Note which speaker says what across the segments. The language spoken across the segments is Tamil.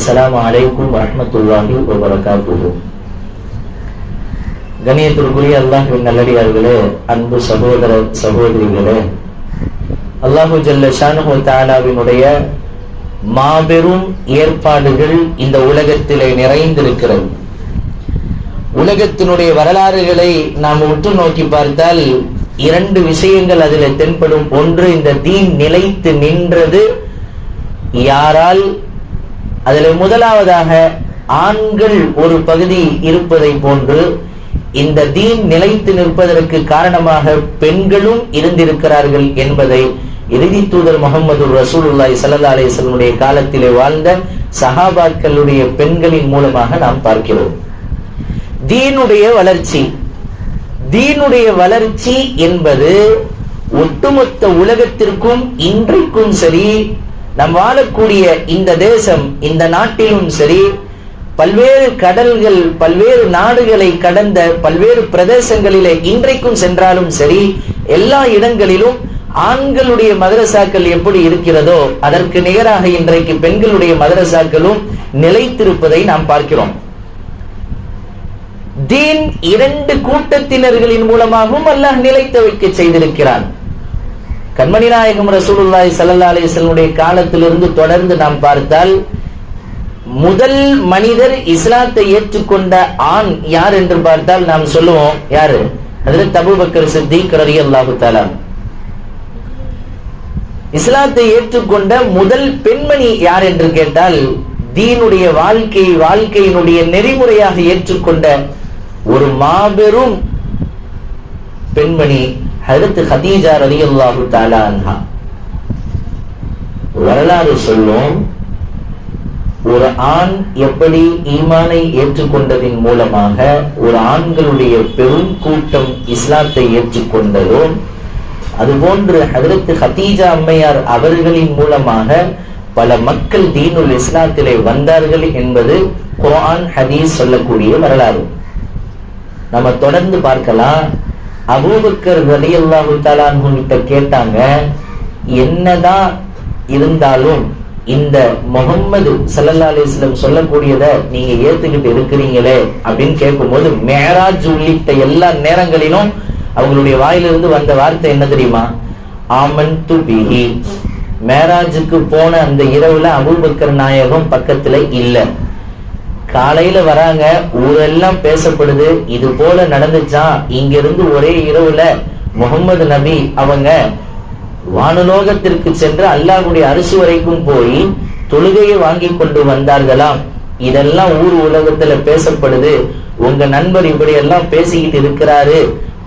Speaker 1: அஸ்ஸலாமு அலைக்கும் வரஹ்மத்துல்லாஹி வபரகாத்துஹு. கண்ணியத்திற்குரிய அல்லாஹ்வின் நல்லடியார்களே, அன்பு சகோதர சகோதரிகளே, அல்லாஹு ஜல்ல ஷானுஹு வ தஆலாவினுடைய மாபெரும் ஏற்பாடுகள் இந்த உலகத்திலே நிறைந்திருக்கிறது. உலகத்தினுடைய வரலாறுகளை நாம் உற்று நோக்கி பார்த்தால் இரண்டு விஷயங்கள் அதில் தென்படும். ஒன்று, இந்த தீன் நிலைத்து நின்றது யாரால்? அதில் முதலாவதாக ஆண்கள் ஒரு பகுதி இருப்பதை போன்று இந்த தீன் நிலைத்து நிற்பதற்கு காரணமாக பெண்களும் இருந்திருக்கிறார்கள் என்பதை இறுதி தூதர் முஹம்மது ரசூலுல்லாஹி ஸல்லல்லாஹு அலைஹி வஸல்லம் காலத்திலே வாழ்ந்த சஹாபாக்களுடைய பெண்களின் மூலமாக நாம் பார்க்கிறோம். தீனுடைய வளர்ச்சி என்பது ஒட்டுமொத்த உலகத்திற்கும் இன்றைக்கும் சரி, நாம் வாழக்கூடிய இந்த தேசம், இந்த நாட்டிலும் சரி, பல்வேறு கடல்கள், பல்வேறு நாடுகளை கடந்த பல்வேறு பிரதேசங்களிலே இன்றைக்கும் சென்றாலும் சரி, எல்லா இடங்களிலும் ஆண்களுடைய மதரசாக்கள் எப்படி இருக்கிறதோ அதற்கு நிகராக இன்றைக்கு பெண்களுடைய மதரசாக்களும் நிலைத்திருப்பதை நாம் பார்க்கிறோம். தீன் இரண்டு கூட்டத்தினர்களின் மூலமாகவும் அல்லாஹ் நிலைத்து வைக்க செய்திருக்கிறான். கண்மணி நாயகம் ரசூலுல்லாஹி ஸல்லல்லாஹு அலைஹி வஸல்லம் காலத்திலிருந்து தொடர்ந்து நாம் பார்த்தால் முதல் மனிதர் இஸ்லாத்தை ஏற்றுக்கொண்ட ஆண் யார் என்று பார்த்தால் நாம் சொல்லுவோம், யாரு? ஹஜ்ரத் அபூபக்கர் சித்திக் ரலியல்லாஹு தஆலா. இஸ்லாத்தை ஏற்றுக்கொண்ட முதல் பெண்மணி யார் என்று கேட்டால், தீனுடைய வாழ்க்கையினுடைய நெறிமுறையாக ஏற்றுக்கொண்ட ஒரு மாபெரும் பெண்மணி ஹஜ்ரத் ஹதீஜா ரலியல்லாஹு தஆலா அன்ஹா. வரலாறு சொல்லும், ஒரு ஆண் எப்படி ஈமானை ஏற்றுக்கொண்டதின் மூலமாக ஒரு ஆண்களுடைய பெரும் கூட்டம் இஸ்லாத்தை ஏற்றுக்கொண்டதோ, அதுபோன்று ஹஜ்ரத் ஹதீஜா அம்மையார் அவர்களின் மூலமாக பல மக்கள் தீனுல் இஸ்லாத்திலே வந்தார்கள் என்பது குர்ஆன் ஹதீஸ் சொல்லக்கூடிய வரலாறு. நம்ம தொடர்ந்து பார்க்கலாம். அபூபக்கர் ரலியல்லாஹு தஆலா அன்ஹு கிட்ட கேட்டாங்க, என்னதான் இருந்தாலும் இந்த முஹம்மது ஸல்லல்லாஹு அலைஹி வஸல்லம் சொல்லக்கூடியதை நீங்க ஏத்துக்கிட்டு இருக்கிறீங்களே அப்படின்னு கேட்கும்போது, மேராஜ் உள்ளிட்ட எல்லா நேரங்களிலும் அவங்களுடைய வாயிலிருந்து வந்த வார்த்தை என்ன தெரியுமா? ஆமன்து பிஹி. மேராஜுக்கு போன அந்த இரவுல அபூபக்கர் நாயகம் பக்கத்துல இல்ல. காலையில வராங்க, ஊரெல்லாம் பேசப்படுது, இது போல நடந்துச்சான். இங்க இருந்து ஒரே இரவுல முஹம்மது நபி அவங்க வானுலோகத்திற்கு சென்று அல்லாஹ்வுடைய அரிசி வரைக்கும் போய் தொழுகையை வாங்கி கொண்டு வந்தார்களாம். இதெல்லாம் ஊர் உலகத்துல பேசப்படுது, உங்க நண்பர் இப்படி எல்லாம் பேசிக்கிட்டு இருக்கிறாரு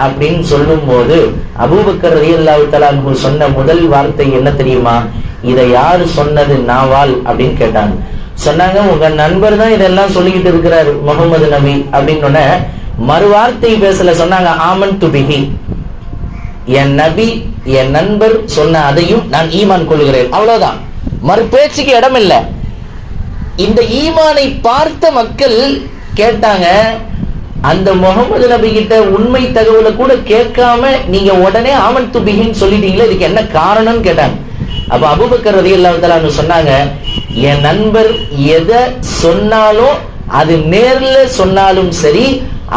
Speaker 1: அப்படின்னு சொல்லும் போது அபூபக்கர் ரலியல்லாஹு தஆலா அன்ஹு சொன்ன முதல் வார்த்தை என்ன தெரியுமா? இதை யாரு சொன்னது நாவால் அப்படின்னு கேட்டாங்க. சொன்னாங்க, உங்க நண்பர் தான் இதெல்லாம் சொல்லிக்கிட்டு இருக்கிறாரு முஹம்மது நபி அப்படின்னு. மறு வார்த்தை பேசல, சொன்னாங்க ஆமன்து பிஹி. என் நபி, என் நண்பர் சொன்ன அதையும் நான் ஈமான் கொள்கிறேன். அவ்வளவுதான், மறு பேச்சுக்கு இடம் இல்லை. இந்த ஈமானை பார்த்த மக்கள் கேட்டாங்க, அந்த முஹம்மது நபி கிட்ட உண்மை தகவலை கூட கேட்காம நீங்க உடனே ஆமன்து பிஹின்னு சொல்லிட்டீங்களே, இதுக்கு என்ன காரணம்னு கேட்டாங்க. அப்ப அபூபக்கர் ரலியல்லாஹு தஆலா சொன்னாங்க, என் நண்பர் எதை சொன்னாலும் அது நேர்ல சொன்னாலும் சரி,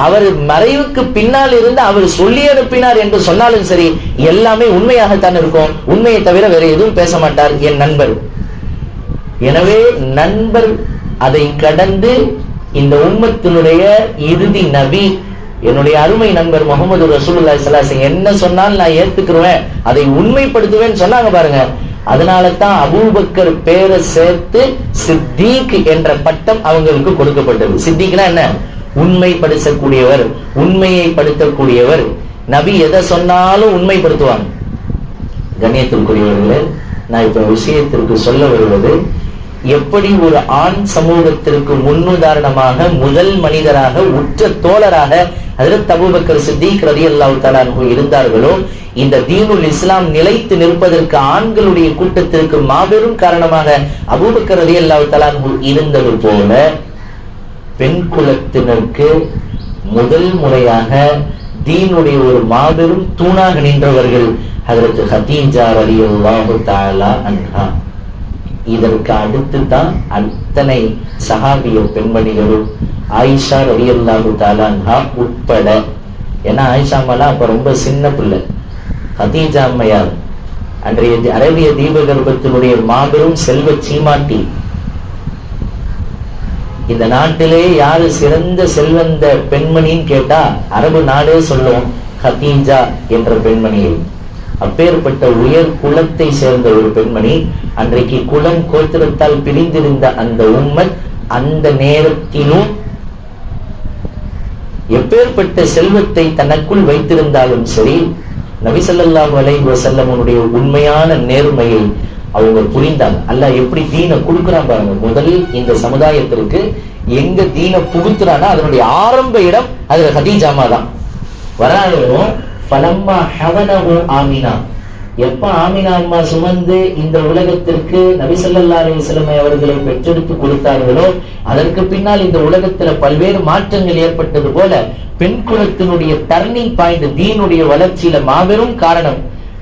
Speaker 1: அவர் மறைவுக்கு பின்னால் இருந்து அவர் சொல்லி அனுப்பினார் என்று சொன்னாலும் சரி, எல்லாமே உண்மையாகத்தான் இருக்கும். உண்மையை தவிர வேற எதுவும் பேச மாட்டார் என் நண்பர். எனவே நண்பர் அதை கடந்து இந்த உம்மத்தினுடைய இறுதி நபி, என்னுடைய அருமை நண்பர் முஹம்மது ரசூலுல்லாஹி ஸல்லல்லாஹு அலைஹி வஸல்லம் என்ன சொன்னாலும் நான் ஏத்துக்குருவேன், அதை உண்மைப்படுத்துவேன்னு சொன்னாங்க பாருங்க. அதனால தான் அபூபக்கர் பேரை சேர்த்து சித்திக் என்ற பட்டம் அவங்களுக்கு கொடுக்கப்பட்டது. சித்திக்னா என்ன? உண்மைப்படுத்தக்கூடியவர், உண்மையை படுத்தக்கூடியவர். நபி எதை சொன்னாலும் உண்மைப்படுத்துவாங்க. கண்ணியத்திற்குரியவர்களே, நான் இப்ப விஷயத்திற்கு சொல்ல வருவது, எப்படி ஒரு ஆண் சமூகத்திற்கு முன்னுதாரணமாக முதல் மனிதராக உற்ற தோழராக ஹஜ்ரத் அபூபக்கர் சித்திக் ரலியல்லாஹு தஆலா அன்ஹு இருந்தார்களோ, இந்த தீனுல் இஸ்லாம் நிலைத்து நிற்பதற்கு ஆண்களுடைய கூட்டத்திற்கு மாபெரும் காரணமாக அபூபக்கர் ரலியல்லாஹு தஆலா அன்ஹு இருந்தது போல, பெண் குலத்தினருக்கு முதல் முறையாக தீனுடைய ஒரு மாபெரும் தூணாக நின்றவர்கள் ஹஜ்ரத் ஹதீஜா ரலியல்லாஹு தஆலா அன்ஹா. இதற்கு அடுத்து தான் அத்தனை சஹாபிய பெண்மணிகளும் ஆயிஷா ரலியல்லாஹு தஆலா அன்ஹா உட்பட. ஏன்னா ஆயிஷா அம்மாலாம் அப்ப ரொம்ப சின்ன பிள்ளை. கதீஜா அம்மையார் அன்றைய அரபிய தீபகற்பத்தினுடைய மாபெரும் செல்வ சீமாட்டி. இந்த நாட்டிலே யாரு சிறந்த செல்வந்த பெண்மணின்னு கேட்டா அரபு நாடே சொல்லும் கதீஜா என்ற பெண்மணியை. அப்பேற்பட்ட உயர் குலத்தை சேர்ந்த ஒரு பெண்மணி. அன்றைக்கு குலம் கோத்திரத்தால் பிரிந்திருந்த அந்த உம்மத் அந்த நேரத்திலும் எப்பேற்பட்ட செல்வத்தை தனக்குள் வைத்திருந்தாலும் சரி, நபி ஸல்லல்லாஹு அலைஹி வஸல்லமுடைய உண்மையான நேர்மையை அவங்க புரிந்தாங்க. அல்லாஹ் எப்படி தீனை கொடுக்குறான் பாருங்க. முதலில் இந்த சமுதாயத்திற்கு எங்க தீனை புகுத்துறானா அதனுடைய ஆரம்ப இடம் அதுல கதீஜாமா தான். வராலும் ஃபலம்மா ஹவனஹு ஆமினா, எப்ப ஆமினா அம்மா சுமந்து இந்த உலகத்திற்கு நபி ஸல்லல்லாஹு அலைஹி வஸல்லம் அவர்களை பெற்றெடுத்து கொடுத்தார்களோ, அதற்கு பின்னால் இந்த உலகத்துல பல்வேறு மாற்றங்கள் ஏற்பட்டது போல பெண் குலத்தினுடைய டர்னிங் பாயிண்ட், தீனுடைய வளர்ச்சியில மாபெரும் காரணம்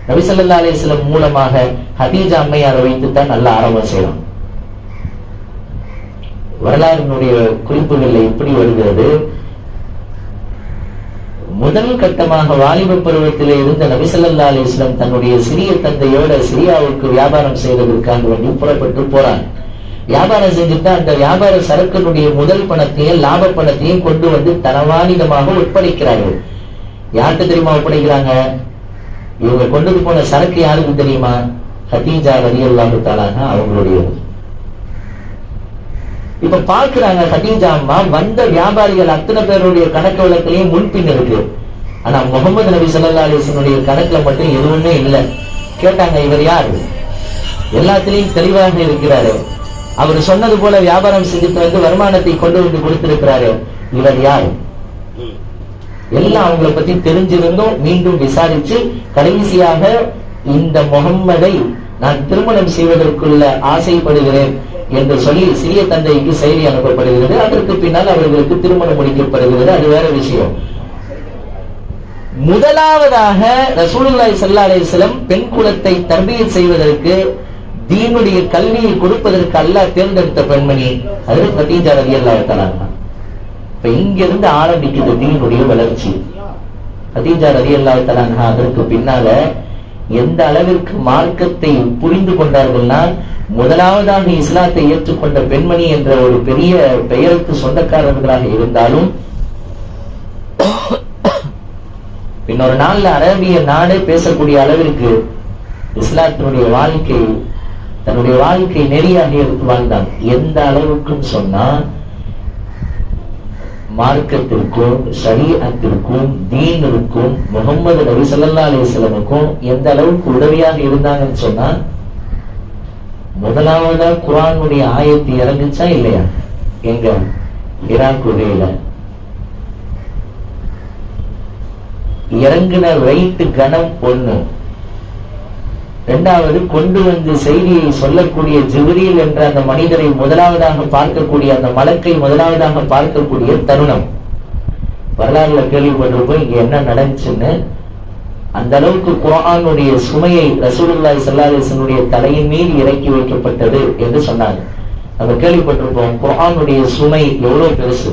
Speaker 1: நபி ஸல்லல்லாஹு அலைஹி வஸல்லம் மூலமாக ஹதீஜா அம்மையாரை வைத்துத்தான் நல்ல ஆரம்பம் செய்யலாம். வரலாறுடைய குறிப்புகள்ல இப்படி வருகிறது. முதல் கட்டமாக வாலிப பருவத்திலே இருந்த நபி ஸல்லல்லாஹு அலைஹி வஸல்லம் தன்னுடைய சிறிய தந்தையோட சிரியாவுக்கு வியாபாரம் செய்வதற்காக வேண்டி புறப்பட்டு போறாங்க. வியாபாரம் செஞ்சுட்டு அந்த வியாபார சரக்கினுடைய முதல் பணத்தையும் லாப பணத்தையும் கொண்டு வந்து தனவானிதமாக ஒப்படைக்கிறார்கள். யாருக்கு தெரியுமா ஒப்படைக்கிறாங்க? இவங்க கொண்டு போன சரக்கு யாருக்கு தெரியுமா? கதீஜா ரலியல்லாஹு தஆலா அவங்களுடைய. இப்ப பாக்குறாங்க கதீஜா அம்மா வந்த வியாபாரிகள் அத்தனை பேருடைய கணக்கு வழக்கிலையும் முன்பின் இருக்கு. ஆனா முகமது நபி ஸல்லல்லாஹு அலைஹி வஸல்லம் கணக்குல மட்டும் எதுவுமே இல்லை. கேட்டாங்க, இவர் யார்? எல்லாத்திலையும் தெளிவாக இருக்கிறாரு. அவர் சொன்னது போல வியாபாரம் செஞ்சுட்டு வந்து வருமானத்தை கொண்டு வந்து கொடுத்திருக்கிறாரு. இவர் யார்? எல்லாம் அவங்களை பத்தி தெரிஞ்சிருந்தும் மீண்டும் விசாரிச்சு கடைசியாக இந்த முகம்மதை நான் திருமணம் செய்வதற்குள்ள ஆசைப்படுகிறேன் என்று சொல்லி சிறிய தந்தைக்கு செய்தி அனுப்பப்படுகிறது. அதற்கு பின்னால் அவர்களுக்கு திருமணம் முடிக்கப்படுகிறது. அது வேற விஷயம். முதலாவதாக ரசூலுல்லாஹி ஸல்லல்லாஹு அலைஹி வஸல்லம் பெண் குலத்தை தர்பியத் செய்வதற்கு, தீனுடைய கல்வியை கொடுப்பதற்கு அல்லாஹ் தேர்ந்தெடுத்த பெண்மணி அது கதீஜா ரலியல்லாஹு தஆலா. இப்ப இங்கிருந்து ஆரம்பிக்குது தீனுடைய வளர்ச்சி. கதீஜா ரலியல்லாஹு தஆலா அதற்கு பின்னால எந்த அளவிற்கு மார்க்கத்தை புரிந்து கொண்டார்கள்னா, முதலாவதாக இஸ்லாத்தை ஏற்றுக்கொண்ட பெண்மணி என்ற ஒரு பெரிய பெயருக்கு சொந்தக்காரர்களாக இருந்தாலும் இன்னொரு நாள்ல அரேபிய நாடு பேசக்கூடிய அளவிற்கு இஸ்லாத்தினுடைய வாழ்க்கை தன்னுடைய வாழ்க்கை நெறியாக எடுத்து வாழ்ந்தான். எந்த அளவுக்கு சொன்னா, மார்க்கத்திற்கும் ஷரீஅத்திற்கும் தீனுக்கும் முஹம்மது நபி ஸல்லல்லாஹு அலைஹி வஸல்லமுக்கும் எந்த அளவுக்கு உதவியாக இருந்தாங்கன்னு சொன்னா, முதலாவதா குர்ஆனுடைய ஆயத்து இறங்குச்சா இல்லையா? எங்க? ஹிரா குகையில இறங்குன ரைட்டு கணம் ஒண்ணு. இரண்டாவது, கொண்டு வந்து செய்தியை சொல்லக்கூடிய ஜிப்ரீல் என்ற அந்த மனிதரை முதலாவதாக பார்க்கக்கூடிய அந்த மலக்கை முதலாவதாக பார்க்கக்கூடிய தருணம். வரலாறுல கேள்விப்பட்டிருப்போம் இங்க என்ன நடந்துச்சுன்னு. அந்த அளவுக்கு குர்ஆனுடைய சுமையை ரசூலுல்லாஹி ஸல்லல்லாஹு அலைஹி வஸல்லம் தலையின் மீது இறக்கி வைக்கப்பட்டது என்று சொன்னாங்க. நம்ம கேள்விப்பட்டிருப்போம் குர்ஆனுடைய சுமை எவ்வளவு பெருசு.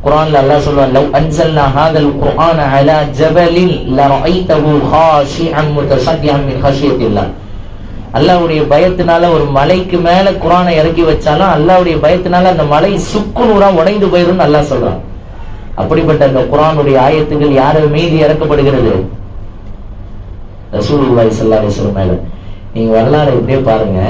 Speaker 1: குர்ஆன்ல அல்லாஹ் சொல்றான், லவ் அன்ஸல்னா ஹாதல் குர்ஆன அலா ஜபலின் லரஐதஹு காஷிஅன் முத்தஸத்திஅன் மின் கஷியத்தில்லாஹ். அல்லாஹ்வுடைய பயத்தினால ஒரு மலைக்கு மேல குர்ஆனை இறக்கி வச்சாலும் அல்லாஹ்வுடைய பயத்தினால அந்த மலை சுக்குநூறா உடைந்து போயிடும் அல்லாஹ் சொல்றான். அப்படிப்பட்ட அந்த குர்ஆனுடைய ஆயத்துகள் யார் மீது இறக்கப்படுகிறது? ரசூலுல்லாஹி ஸல்லல்லாஹு அலைஹி வஸல்லம் மேல. நீங்க வரலாறு இப்படியே பாருங்க.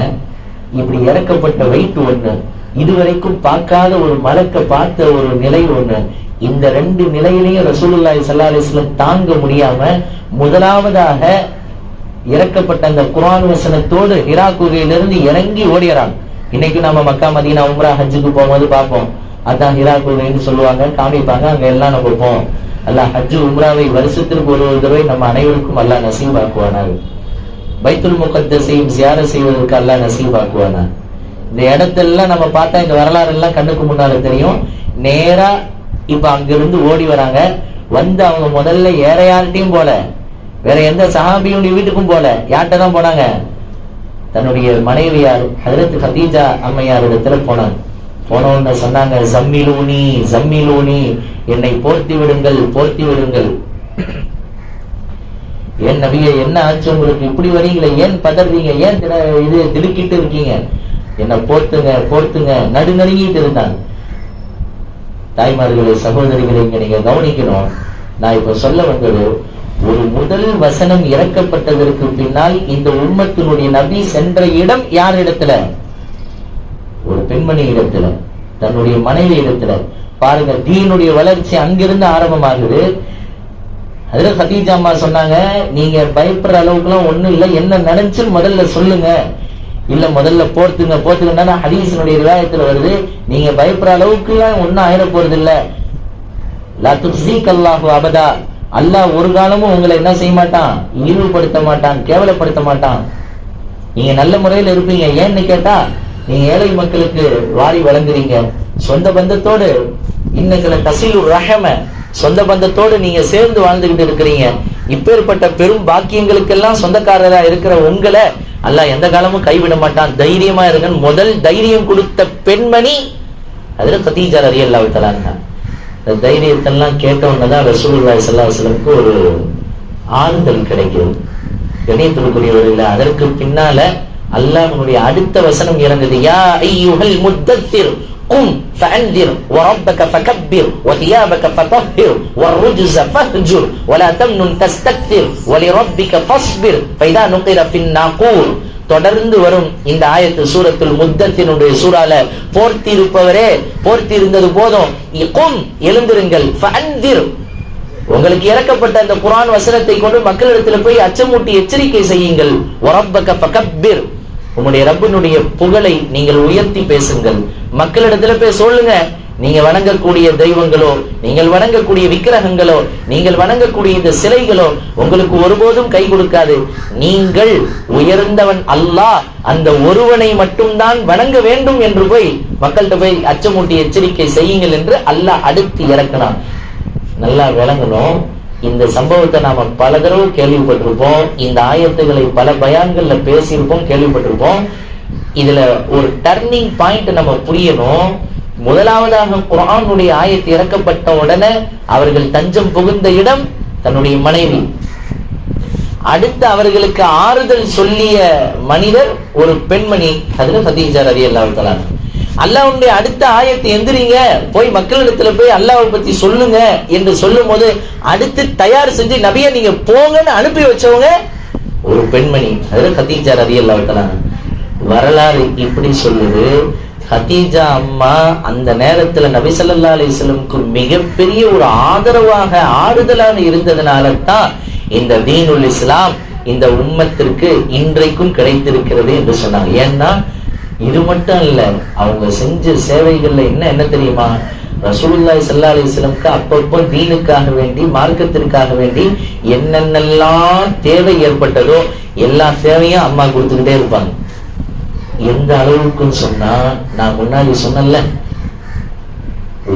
Speaker 1: இப்படி இறக்கப்பட்ட வெயிட் ஒண்ணு, இதுவரைக்கும் பார்க்காத ஒரு மலக்க பார்த்த ஒரு நிலை ஒண்ணு. இந்த ரெண்டு நிலையிலையும் ரசூலுல்லாஹி ஸல்லல்லாஹு அலைஹி வஸல்லம் தாங்க முடியாம முதலாவதாக இறக்கப்பட்ட அந்த குர்ஆன் வசனத்தோடு ஹிரா குகையிலிருந்து இறங்கி ஓடிறாங்க. இன்னைக்கு நம்ம மக்கா மதீனா உம்ரா ஹஜ்ஜுக்கு போகும்போது பார்ப்போம், அதான் ஹிரா குகைன்னு சொல்லுவாங்க, காமிப்பாங்க. அங்க எல்லாம் நம்ம போவோம். அல்லாஹ் ஹஜ்ஜு உம்ராவை வருஷத்திற்கு ஒரு தடவை நம்ம அனைவருக்கும் அல்லாஹ் நசீபாக்குவானார். பைத்துல் முகத்தஸையும் ஜியாரத் செய்வதற்கு அல்லாஹ் நசீபாக்குவானா. இந்த இடத்தெல்லாம் நம்ம பார்த்தா இந்த வரலாறு எல்லாம் கண்ணுக்கு முன்னால தெரியும். நேரா இப்ப அங்கிருந்து ஓடி வராங்க. வந்து அவங்க முதல்ல வேற யார்கிட்டையும் போல, வேற எந்த சஹாபியுடைய வீட்டுக்கும் போல, யார்கிட்ட தான் போனாங்க? தன்னுடைய மனைவியார் ஹஜ்ரத் கதீஜா அம்மையார் இடத்துல போனாங்க. போனவங்க சொன்னாங்க, ஜம்மிலூனி ஜம்மிலூனி, என்னை போர்த்தி விடுங்கள் போர்த்தி விடுங்கள். ஏன் நபியே, என்ன ஆச்சு உங்களுக்கு, இப்படி வரீங்களே, ஏன் பதறீங்க, ஏன் இது திடுக்கிட்டு இருக்கீங்க, என்ன போர்த்துங்க போர்த்துங்க, நடுநடுங்கிட்டு இருந்தாங்க. தாய்மார்களே, சகோதரிகளை, இங்க நீங்க கவனிக்கணும். நான் இப்ப சொல்ல வந்தது, ஒரு முதல் வசனம் இறக்கப்பட்டதற்கு பின்னால் இந்த உம்மத்தினுடைய நபி சென்ற இடம் யார் இடத்துல? ஒரு பெண்மணி இடத்துல, தன்னுடைய மனைவி இடத்துல. பாருங்க, தீனுடைய வளர்ச்சி அங்கிருந்து ஆரம்பமாகுது. அதுல கதீஜா அம்மா சொன்னாங்க, நீங்க பயப்படுற அளவுக்கு எல்லாம் ஒண்ணும் இல்லை, என்ன நினைச்சுன்னு முதல்ல சொல்லுங்க. இல்ல முதல்ல போர்த்துங்க போர்த்துங்கன்னா ஹதீஸினுடைய ரிவாயத்துல வருது, நீங்க பயப்படுற அளவுக்கு எல்லாம் ஒன்னும் ஆயிட போறது இல்ல. லா துஸீக் அல்லாஹு அபதா, அல்லாஹ் ஒரு காலமும் உங்களை என்ன செய்ய மாட்டான், இழிவுபடுத்த மாட்டான், கேவலப்படுத்த மாட்டான். நீங்க நல்ல முறையில் இருப்பீங்க. ஏன்னு கேட்டா, நீங்க ஏழை மக்களுக்கு வாரி வழங்குறீங்க, சொந்த பந்தத்தோடு இன்னைக்கு தசீலு ரஹம, சொந்த பந்தத்தோடு நீங்க சேர்ந்து வாழ்ந்துகிட்டு இருக்கிறீங்க. இப்பேற்பட்ட பெரும் பாக்கியங்களுக்கெல்லாம் சொந்தக்காரரா இருக்கிற உங்களை அல்லாஹ் எந்த காலமும் கைவிட மாட்டான், தைரியமா இருக்குன்னு முதல் தைரியம் கொடுத்த பெண்மணி அதுல கதீஜா ரலியல்லாஹு தஆலா அன்ஹா. இந்த தைரியத்தெல்லாம் கேட்டவங்கதான் ரசூலுல்லாஹி ஸல்லல்லாஹு அலைஹி வஸல்லம் ஒரு ஆறுதல் கிடைக்கும். கணியத்திற்குரியவர்களே, அதற்கு பின்னால அல்லாஹ்வுடைய அடுத்த வசனம் இறங்குது, யா அய்யுஹல் முத்தத்திர் கும் ஃபஅன்திர் வரப்பக ஃபகப்பிர் வதியாபக ஃபதஹிர் வர்ருஜஸ ஃபஹ்ஜுர் வலா தம்னுன் தஸ்தக்திர் வலிரப்பிக ஃபஸ்பிர் ஃபைதா நுகிர ஃபின் நாகூர். தொடர்ந்து வரும் இந்த ஆயத்து சூரத்துல் முத்தத்தினுடைய சூறால, போர்த்தி இருப்பவரே, போர்த்தி இருந்தது போதும், கும் எழுந்திருங்கள், ஃபஅன்திர், உங்களுக்கு இறக்கப்பட்ட அந்த குர்ஆன் வசனத்தை கொண்டு மக்களிடத்தில் போய் அச்சமூட்டி எச்சரிக்கை செய்யுங்கள், வரப்பக ஃபகப்பிர், உங்களுடைய ரப்பினுடைய புகழை நீங்கள் உயர்த்தி பேசுங்கள், மக்களிடத்துல போய் சொல்லுங்க, நீங்க வணங்கக்கூடிய தெய்வங்களோ, நீங்கள் வணங்கக்கூடிய விக்கிரகங்களோ, நீங்கள் வணங்கக்கூடிய இந்த சிலைகளோ உங்களுக்கு ஒருபோதும் கை கொடுக்காது. நீங்கள் உயர்ந்தவன் அல்லாஹ், அந்த ஒருவனை மட்டும்தான் வணங்க வேண்டும் என்று போய் மக்கள்கிட்ட போய் அச்சமூட்டி எச்சரிக்கை செய்யுங்கள் என்று அல்லாஹ் அடுத்து இறக்கினான். நல்லா விளங்கணும். இந்த சம்பவத்தை நாம பல தடவை கேள்விப்பட்டிருப்போம், இந்த ஆயத்துக்களை பல பயான்கள்ல பேசியிருப்போம், கேள்விப்பட்டிருப்போம். இதுல ஒரு டர்னிங் பாயிண்ட் நம்ம புரியணும். முதலாவதாக குர்ஆனுடைய ஆயத்து இறக்கப்பட்ட உடனே அவர்கள் தஞ்சம் புகுந்த இடம் தன்னுடைய மனைவி. அடுத்து அவர்களுக்கு ஆறுதல் சொல்லிய மனிதர் ஒரு பெண்மணி, அதுல கதீஜா ரலியல்லாஹு தஆலா. அல்லாஹ்வுடைய அடுத்த ஆயத்து எந்திரிங்க, போய் மக்களிடத்துல போய் அல்லாஹ்வை பத்தி சொல்லுங்க என்று சொல்லும் போது அடுத்து தயார் செஞ்சு நபியை நீங்க போங்கன்னு அனுப்பி வச்சவங்க ஒரு பெண்மணி, அதுல கதீஜா ரலியல்லாஹு தஆலா. வரலாறு இப்படி சொல்லுது, கதீஜா அம்மா அந்த நேரத்துல நபி ஸல்லல்லாஹு அலைஹி வஸல்லம் மிகப்பெரிய ஒரு ஆதரவாக ஆறுதலாக இருந்ததனால தான் இந்த தீனுல் இஸ்லாம் இந்த உம்மத்திற்கு இன்றைக்கும் கிடைத்திருக்கிறது என்று சொன்னாங்க. ஏன்னா இது மட்டும் இல்ல, அவங்க செஞ்ச சேவைகள்ல என்ன தெரியுமா, ரசூலுல்லாஹி ஸல்லல்லாஹு அலைஹி வஸல்லம் அப்பப்போ தீனுக்காக வேண்டி, மார்க்கத்திற்காக வேண்டி என்னென்னலாம் தேவை ஏற்பட்டதோ எல்லா தேவையும் அம்மா கொடுத்துக்கிட்டே இருப்பாங்க. எந்த அளவுக்குன்னு சொன்னா, நான் முன்னாடி சொன்னல,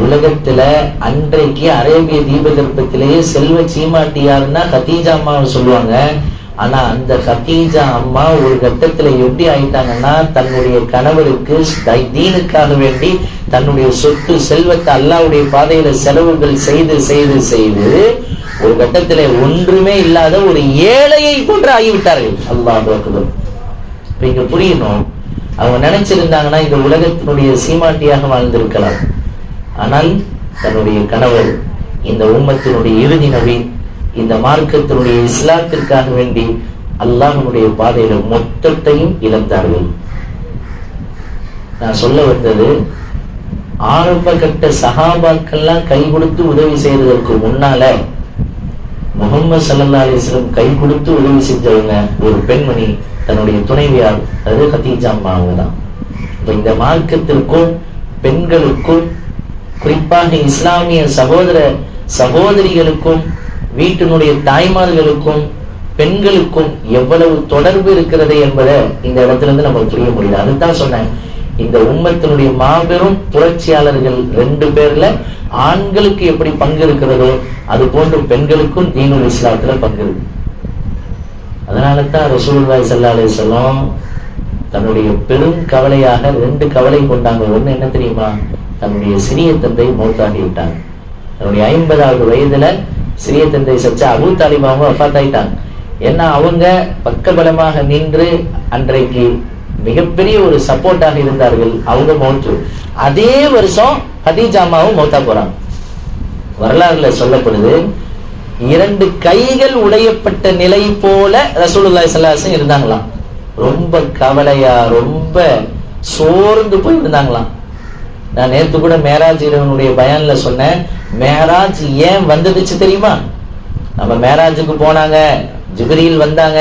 Speaker 1: உலகத்துல அன்றைக்கு அரேபிய தீபகற்பத்திலேயே செல்வ சீமாட்டியாருன்னா கதீஜா அம்மாவை சொல்லுவாங்க. ஆனா அந்த கதீஜா அம்மா ஒரு கட்டத்துல எப்படி ஆயிட்டாங்கன்னா, தன்னுடைய கணவருக்கு தீனுக்காக வேண்டி தன்னுடைய சொத்து செல்வத்தை அல்லாஹ்வுடைய பாதையில செலவுகள் செய்து செய்து செய்து ஒரு கட்டத்துல ஒன்றுமே இல்லாத ஒரு ஏழையை போன்று ஆகிவிட்டார்கள். அல்லாஹ் அக்பர். இப்ப இங்க புரியணும், அவங்க நினைச்சிருந்தாங்கன்னா இந்த உலகத்தினுடைய சீமாட்டியாக வாழ்ந்திருக்கலாம். ஆனால் தன்னுடைய கணவர் இந்த உம்மத்தினுடைய இறுதி நபி, இந்த மார்க்கத்தினுடைய இஸ்லாத்திற்காக வேண்டி அல்லாஹ்வுடைய பாதையில மொத்தத்தையும் இழந்தார்கள். நான் சொல்ல வந்தது, ஆரம்ப கட்ட சஹாபாக்கள்லாம் கை கொடுத்து உதவி செய்வதற்கு முன்னால முஹம்மது ஸல்லல்லாஹு அலைஹி வஸல்லம் கை கொடுத்து உதவி செஞ்சவங்க ஒரு பெண்மணி, தன்னுடைய துணைவியார், அது கதீஜா அம்மா. அவங்கதான் இந்த மார்க்கத்திற்கும் பெண்களுக்கும், குறிப்பாக இஸ்லாமிய சகோதர சகோதரிகளுக்கும் வீட்டினுடைய தாய்மார்களுக்கும் பெண்களுக்கும் எவ்வளவு தொடர்பு இருக்கிறது என்பதை இந்த இடத்துல இருந்து நம்ம புரிய முடியல. அதுதான் சொன்னேன், இந்த உம்மத்தினுடைய மாபெரும் புரட்சியாளர்கள் 2 பேர்ல ஆண்களுக்கு எப்படி பங்கு இருக்கிறதோ அது போன்று பெண்களுக்கும் தீனுல் இஸ்லாத்துல பங்கு இருக்கு. அதனால தான் ரசூலுல்லாஹி ஸல்லல்லாஹு அலைஹி வஸல்லம் தன்னுடைய பெரும் கவலையாக 2 கவலை கொண்டாங்க. ஒண்ணு என்ன தெரியுமா? தன்னுடைய சிறிய தந்தை மௌத்தாகி விட்டாங்க. தன்னுடைய 50வது வயதுல சிறிய தந்தை சச்ச அபூ தாலிப் அவங்க வஃபாத் ஆயிட்டாங்க. ஏன்னா அவங்க பக்கபலமாக நின்று அன்றைக்கு மிகப்பெரிய ஒரு சப்போர்ட்டாக இருந்தார்கள். அவங்க மௌத்து. அதே வருஷம் ஹதீஜா அம்மாவும் மௌத்தா போறாங்க. வரலாறுல சொல்லப்படுது, 2 கைகள் உடையப்பட்ட நிலை போல ரசூலுல்லாஹி ஸல்லல்லாஹு அலைஹி வஸல்லம் இருந்தாங்களாம். ரொம்ப கவலையா, ரொம்ப சோர்ந்து போய் இருந்தாங்களாம். நான் நேற்று கூட மேராஜ் இரவனுடைய பயான்ல சொன்னேன், மேராஜ் ஏன் வந்துடுச்சு தெரியுமா? நம்ம மேராஜுக்கு போனாங்க, ஜிப்ரீல் வந்தாங்க,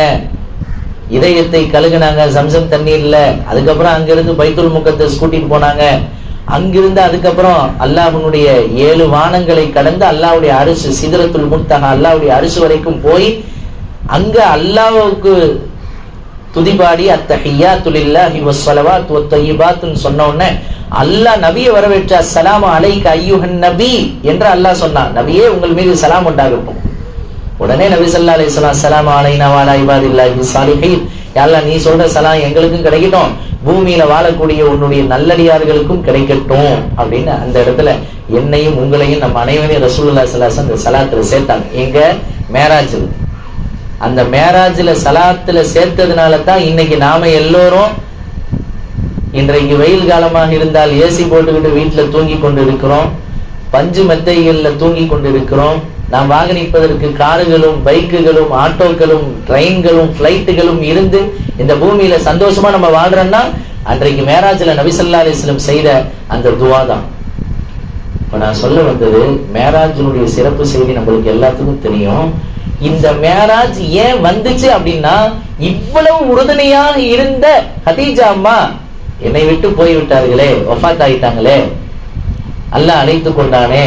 Speaker 1: இதயத்தை கழுகுனாங்க ஜம்சம் தண்ணீர்ல. அதுக்கப்புறம் அங்கிருந்து பைத்துல் முகத்தஸ் கூட்டிட்டு போனாங்க. அங்கிருந்து அதுக்கப்புறம் அல்லாஹ்வுடைய 7 வானங்களை கடந்து அல்லாஹ்வுடைய அரிசு சிதறத்துல் முன்தஹா அல்லாஹ்வுடைய அரிசு வரைக்கும் போய் அங்க அல்லாஹ்வுக்கு துதிபாடி அத்தஹிய்யாத்து லில்லாஹி வஸ்ஸலவாத்து வத்தய்யிபாத்துன்னு சொன்ன உடனே அல்லாஹ் நபியை வரவேற்ற அஸ்ஸலாமு அலைக அய்யுஹன் நபி என்று அல்லாஹ் சொன்னான். நபியே உங்கள் மீது சலாம் உண்டாகட்டும். உடனே நபி ஸல்லல்லாஹு அலைஹி வஸல்லம் அஸ்ஸலாமு அலைனா வ அலா இபாதில்லாஹி ஸாலிஹீன், யா அல்லாஹ் நீ சொல்ற சலாம் எங்களுக்கும் கிடைக்கட்டும், பூமியில வாழக்கூடிய உன்னுடைய நல்லடியார்களுக்கும் கிடைக்கட்டும் அப்படின்னு அந்த இடத்துல என்னையும் உங்களையும் நம்ம அனைவரையும் ரசூலுல்லாஹி ஸல்லல்லாஹு அலைஹி வஸல்லம் அந்த சலாத்துல சேர்த்தாங்க. எங்க மேராஜில். அந்த மேராஜில சலாத்துல சேர்த்ததுனால தான் இன்னைக்கு நாம எல்லோரும் இன்றைக்கு வெயில் காலமாக இருந்தால் ஏசி போட்டுக்கிட்டு வீட்டுல தூங்கி கொண்டு இருக்கிறோம், பஞ்சு மெத்தைகள்ல தூங்கி கொண்டு இருக்கிறோம். நாம் வாகனிப்பதற்கு காருகளும் பைக்குகளும் ஆட்டோக்களும் ட்ரெயின்களும் பிளைட்டுகளும் இருந்து இந்த பூமியில சந்தோஷமா நம்ம வாழ்றோம்னா அன்றைக்கு மேராஜ்ல நபி ஸல்லல்லாஹு அலைஹி வஸல்லம் செய்த அந்த துவா தான். இப்ப நான் சொல்ல வந்தது, மேராஜினுடைய சிறப்பு செய்தி நம்மளுக்கு எல்லாத்துக்கும் தெரியும். இந்த மேராஜ் ஏன் வந்துச்சு அப்படின்னா, இவ்வளவு உறுதுணையாக இருந்த ஹதீஜா அம்மா என்னை விட்டு போய்விட்டார்களே, வஃபாத் ஆயிட்டாங்களே, அல்லாஹ் அழைத்து கொண்டானே,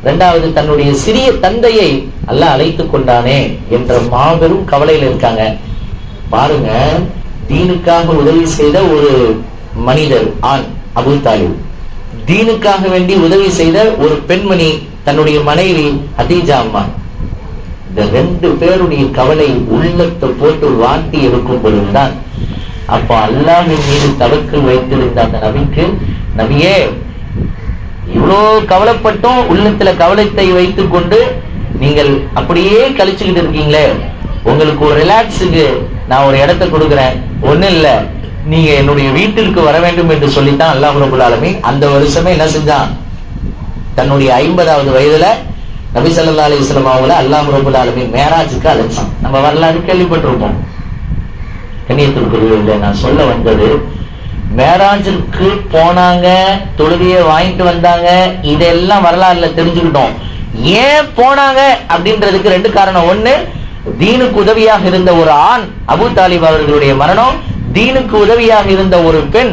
Speaker 1: 2வது தன்னுடைய சிறிய தந்தையை அல்லாஹ் அழைத்து கொண்டானே என்ற மாபெரும் கவலையில் இருக்காங்க. பாருங்க, தீனுக்காக உதவி செய்த ஒரு மனிதர் ஆண் அபூ தாலிப், தீனுக்காக வேண்டி உதவி செய்த ஒரு பெண்மணி தன்னுடைய மனைவி ஹதீஜா அம்மா. இந்த 2 பேருடைய கவலை உள்ளத்தை போட்டு வாட்டி இருக்கும் பொழுதுதான் அப்ப அல்லாஹ்வின் மீது தவக்கல் வைத்திருந்த அந்த நபிக்கு, நபியே இவ்வளோ கவலைப்பட்டும் உள்ளத்துல கவலத்தை வைத்துக் கொண்டு நீங்கள் அப்படியே கழிச்சுக்கிட்டு இருக்கீங்களே, உங்களுக்கு ஒரு ரிலாக்ஸுக்கு நான் ஒரு இடத்தை கொடுக்குறேன், ஒண்ணும் இல்ல, நீங்க என்னுடைய வீட்டிற்கு வர வேண்டும் என்று சொல்லித்தான் அல்லாஹ் ரப்பல் ஆலமீன் அந்த வருஷமே என்ன செஞ்சான், தன்னுடைய 50வது வயதுல நபி ஸல்லல்லாஹு அலைஹி வஸல்லம் அவங்கள அல்லாஹ் ரப்பல் ஆலமீன் மேராஜுக்கு அழைச்சான். நம்ம வரலாறு கேள்விப்பட்டிருப்போம். கண்ணியத்திற்குரியவர்களே, நான் சொல்ல வந்தது, மேராஜுக்கு போனாங்க, தொழுகையை வாங்கிட்டு வந்தாங்க, இதெல்லாம் வரலாறுல தெரிஞ்சுக்கிட்டோம். ஏன் போனாங்க அப்படின்றதுக்கு 2 காரணம். ஒண்ணு, தீனுக்கு உதவியாக இருந்த ஒரு ஆண் அபூ தாலிப் அவர்களுடைய மரணம், தீனுக்கு உதவியாக இருந்த ஒரு பெண்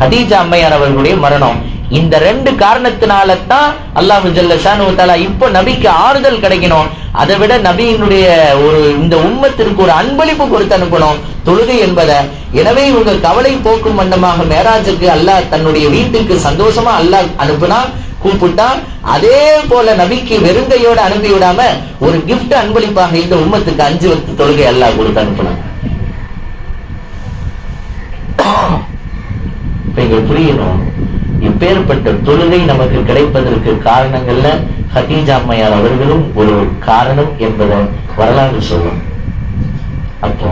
Speaker 1: ஹதீஜா அம்மையார் அவர்களுடைய மரணம். இந்த 2 காரணத்தினால தான் அல்லாஹ் ஜல்ல ஷானு தஆலா இப்போ நபிக்கு ஆறுதல் கிடைக்கணும், அதை விட நபியினுடைய ஒரு இந்த உம்மத்திற்கு ஒரு அன்பளிப்பு கொடுத்து அனுப்பணும், தொழுகை என்பதை. எனவே இவங்க கவலை போக்கும் வண்ணமாக மேராஜுக்கு அல்லாஹ் தன்னுடைய வீட்டுக்கு சந்தோஷமா அல்லாஹ் அனுப்புனா, கூப்பிட்டா. அதே போல நபிக்கு வெறுங்கையோட அனுப்பி விடாம ஒரு கிஃப்ட் அன்பளிப்பாக இந்த உம்மத்துக்கு 5 வக்த் தொழுகை அல்லாஹ் கொடுத்து அனுப்பினான். இப்ப புரியணும், இப்பேற்பட்ட தொழுகை நமக்கு கிடைப்பதற்கு காரணங்கள்ல ஹதீஜா அம்மையார் அவர்களும் ஒரு காரணம் என்பதை வரலாறு சொல்லும். அப்போ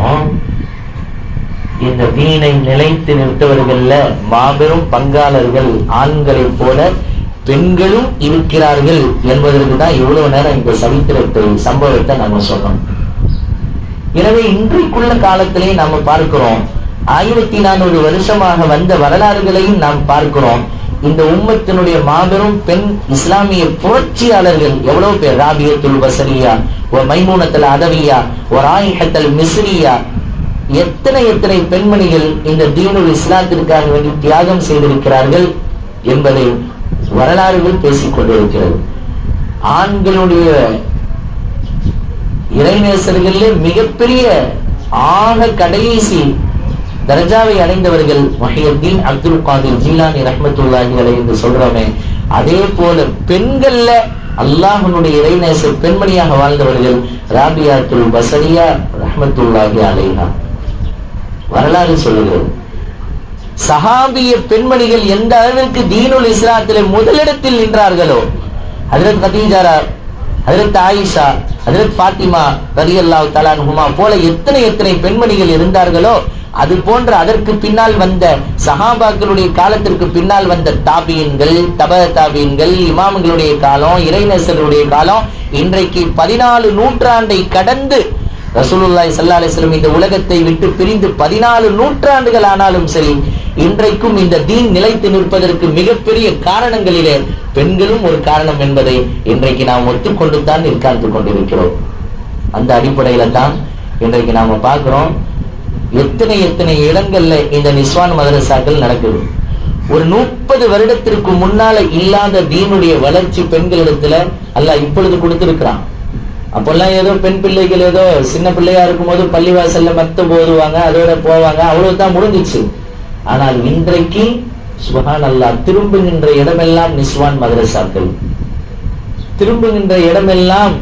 Speaker 1: இந்த தீனை நிலைத்து நிறுத்தவர்கள்ல மாபெரும் பங்காளர்கள் ஆண்களை போல பெண்களும் இருக்கிறார்கள் என்பதற்கு தான் இவ்வளவு நேரம் இந்த சரித்திரத்தை சம்பவத்தை நம்ம சொன்னோம். எனவே இன்றைக்குள்ள காலத்திலே நாம பார்க்கிறோம், 1400 வருஷமாக வந்த வரலாறுகளையும் நாம் பார்க்கிறோம். இந்த உம்மத்தினுடைய மாபெரும் பெண் இஸ்லாமிய புரட்சியாளர்கள் எவ்வளவு பேர், ராபியத்துல் பஸரியா, மைமூனத்துல் அதவியா, ராயிஹத்துல் மிஸ்ரியா, எத்தனை பெண்மணிகள் இந்த தீனுல் இஸ்லாத்திற்காக வேண்டி தியாகம் செய்திருக்கிறார்கள் என்பதை வரலாறுகள் பேசிக் கொண்டிருக்கிறது. ஆண்களுடைய இறைநேசர்களிலே மிகப்பெரிய ஆக கடைசி தர்ஜாவை அடைந்தவர்கள் முஹையத்தீன் அப்துல் காதிர் ஜீலானி ரஹ்மத்துல்லாஹி அலைஹி என்று சொல்றோமே, அதே போல பெண்கள்ல அல்லாஹ்வுடைய இறைநேசர் பெண்மணியாக வாழ்ந்தவர்கள் ராபியாத்துல் பஸரியா ரஹ்மத்துல்லாஹி அலைஹா. வரலாறு சொல்லுகிறது, சஹாபிய பெண்மணிகள் எந்த அளவிற்கு தீனுல் இஸ்லாத்திலே முதலிடத்தில் நின்றார்களோ, ஹஜ்ரத் கதீஜா, ஹஜ்ரத் ஆயிஷா, ஹஜ்ரத் ஃபாத்திமா ரலியல்லாஹு தஆலா அன்ஹுமா போல எத்தனை பெண்மணிகள் இருந்தார்களோ, அது போன்ற அதற்கு பின்னால் வந்த சஹாபாக்களுடைய காலத்திற்கு பின்னால் வந்த தாபியின்கள், தப தாபியின்கள், இமாம்களுடைய காலம், இறைநேசருடைய காலம், இன்றைக்கு 14 நூற்றாண்டை கடந்து ரசூலுல்லாஹி ஸல்லல்லாஹு அலைஹி வஸல்லம் இந்த உலகத்தை விட்டு பிரிந்து 14 நூற்றாண்டுகள் ஆனாலும் சரி, இன்றைக்கும் இந்த தீன் நிலைத்து நிற்பதற்கு மிகப்பெரிய காரணங்களிலே பெண்களும் ஒரு காரணம் என்பதை இன்றைக்கு நாம் ஒத்துக்கொண்டு தான் உட்கார்ந்து கொண்டிருக்கிறோம். அந்த அடிப்படையில தான் இன்றைக்கு நாம பார்க்கிறோம், எத்தனை இடங்கள்ல இந்த நிஸ்வான் மதரசாக்கள் நடக்குது. ஒரு 30 வருடத்திற்கு முன்னால இல்லாத தீனுடைய வளர்ச்சி பெண்களிடத்துல அல்லாஹ் இப்பொழுது கொடுத்திருக்கிறான். அப்பெல்லாம் ஏதோ பெண் பிள்ளைகள் ஏதோ சின்ன பிள்ளையா இருக்கும் போது பள்ளிவாசல்ல மத்த போதுவாங்க, அதோட போவாங்க, அவ்வளவுதான் முடிஞ்சிச்சு. ஆனால் இன்றைக்கு சுப்ஹானல்லாஹ், திரும்புகின்ற இடமெல்லாம் நிஸ்வான் மதரசாக்கள், திரும்புகின்ற இடமெல்லாம்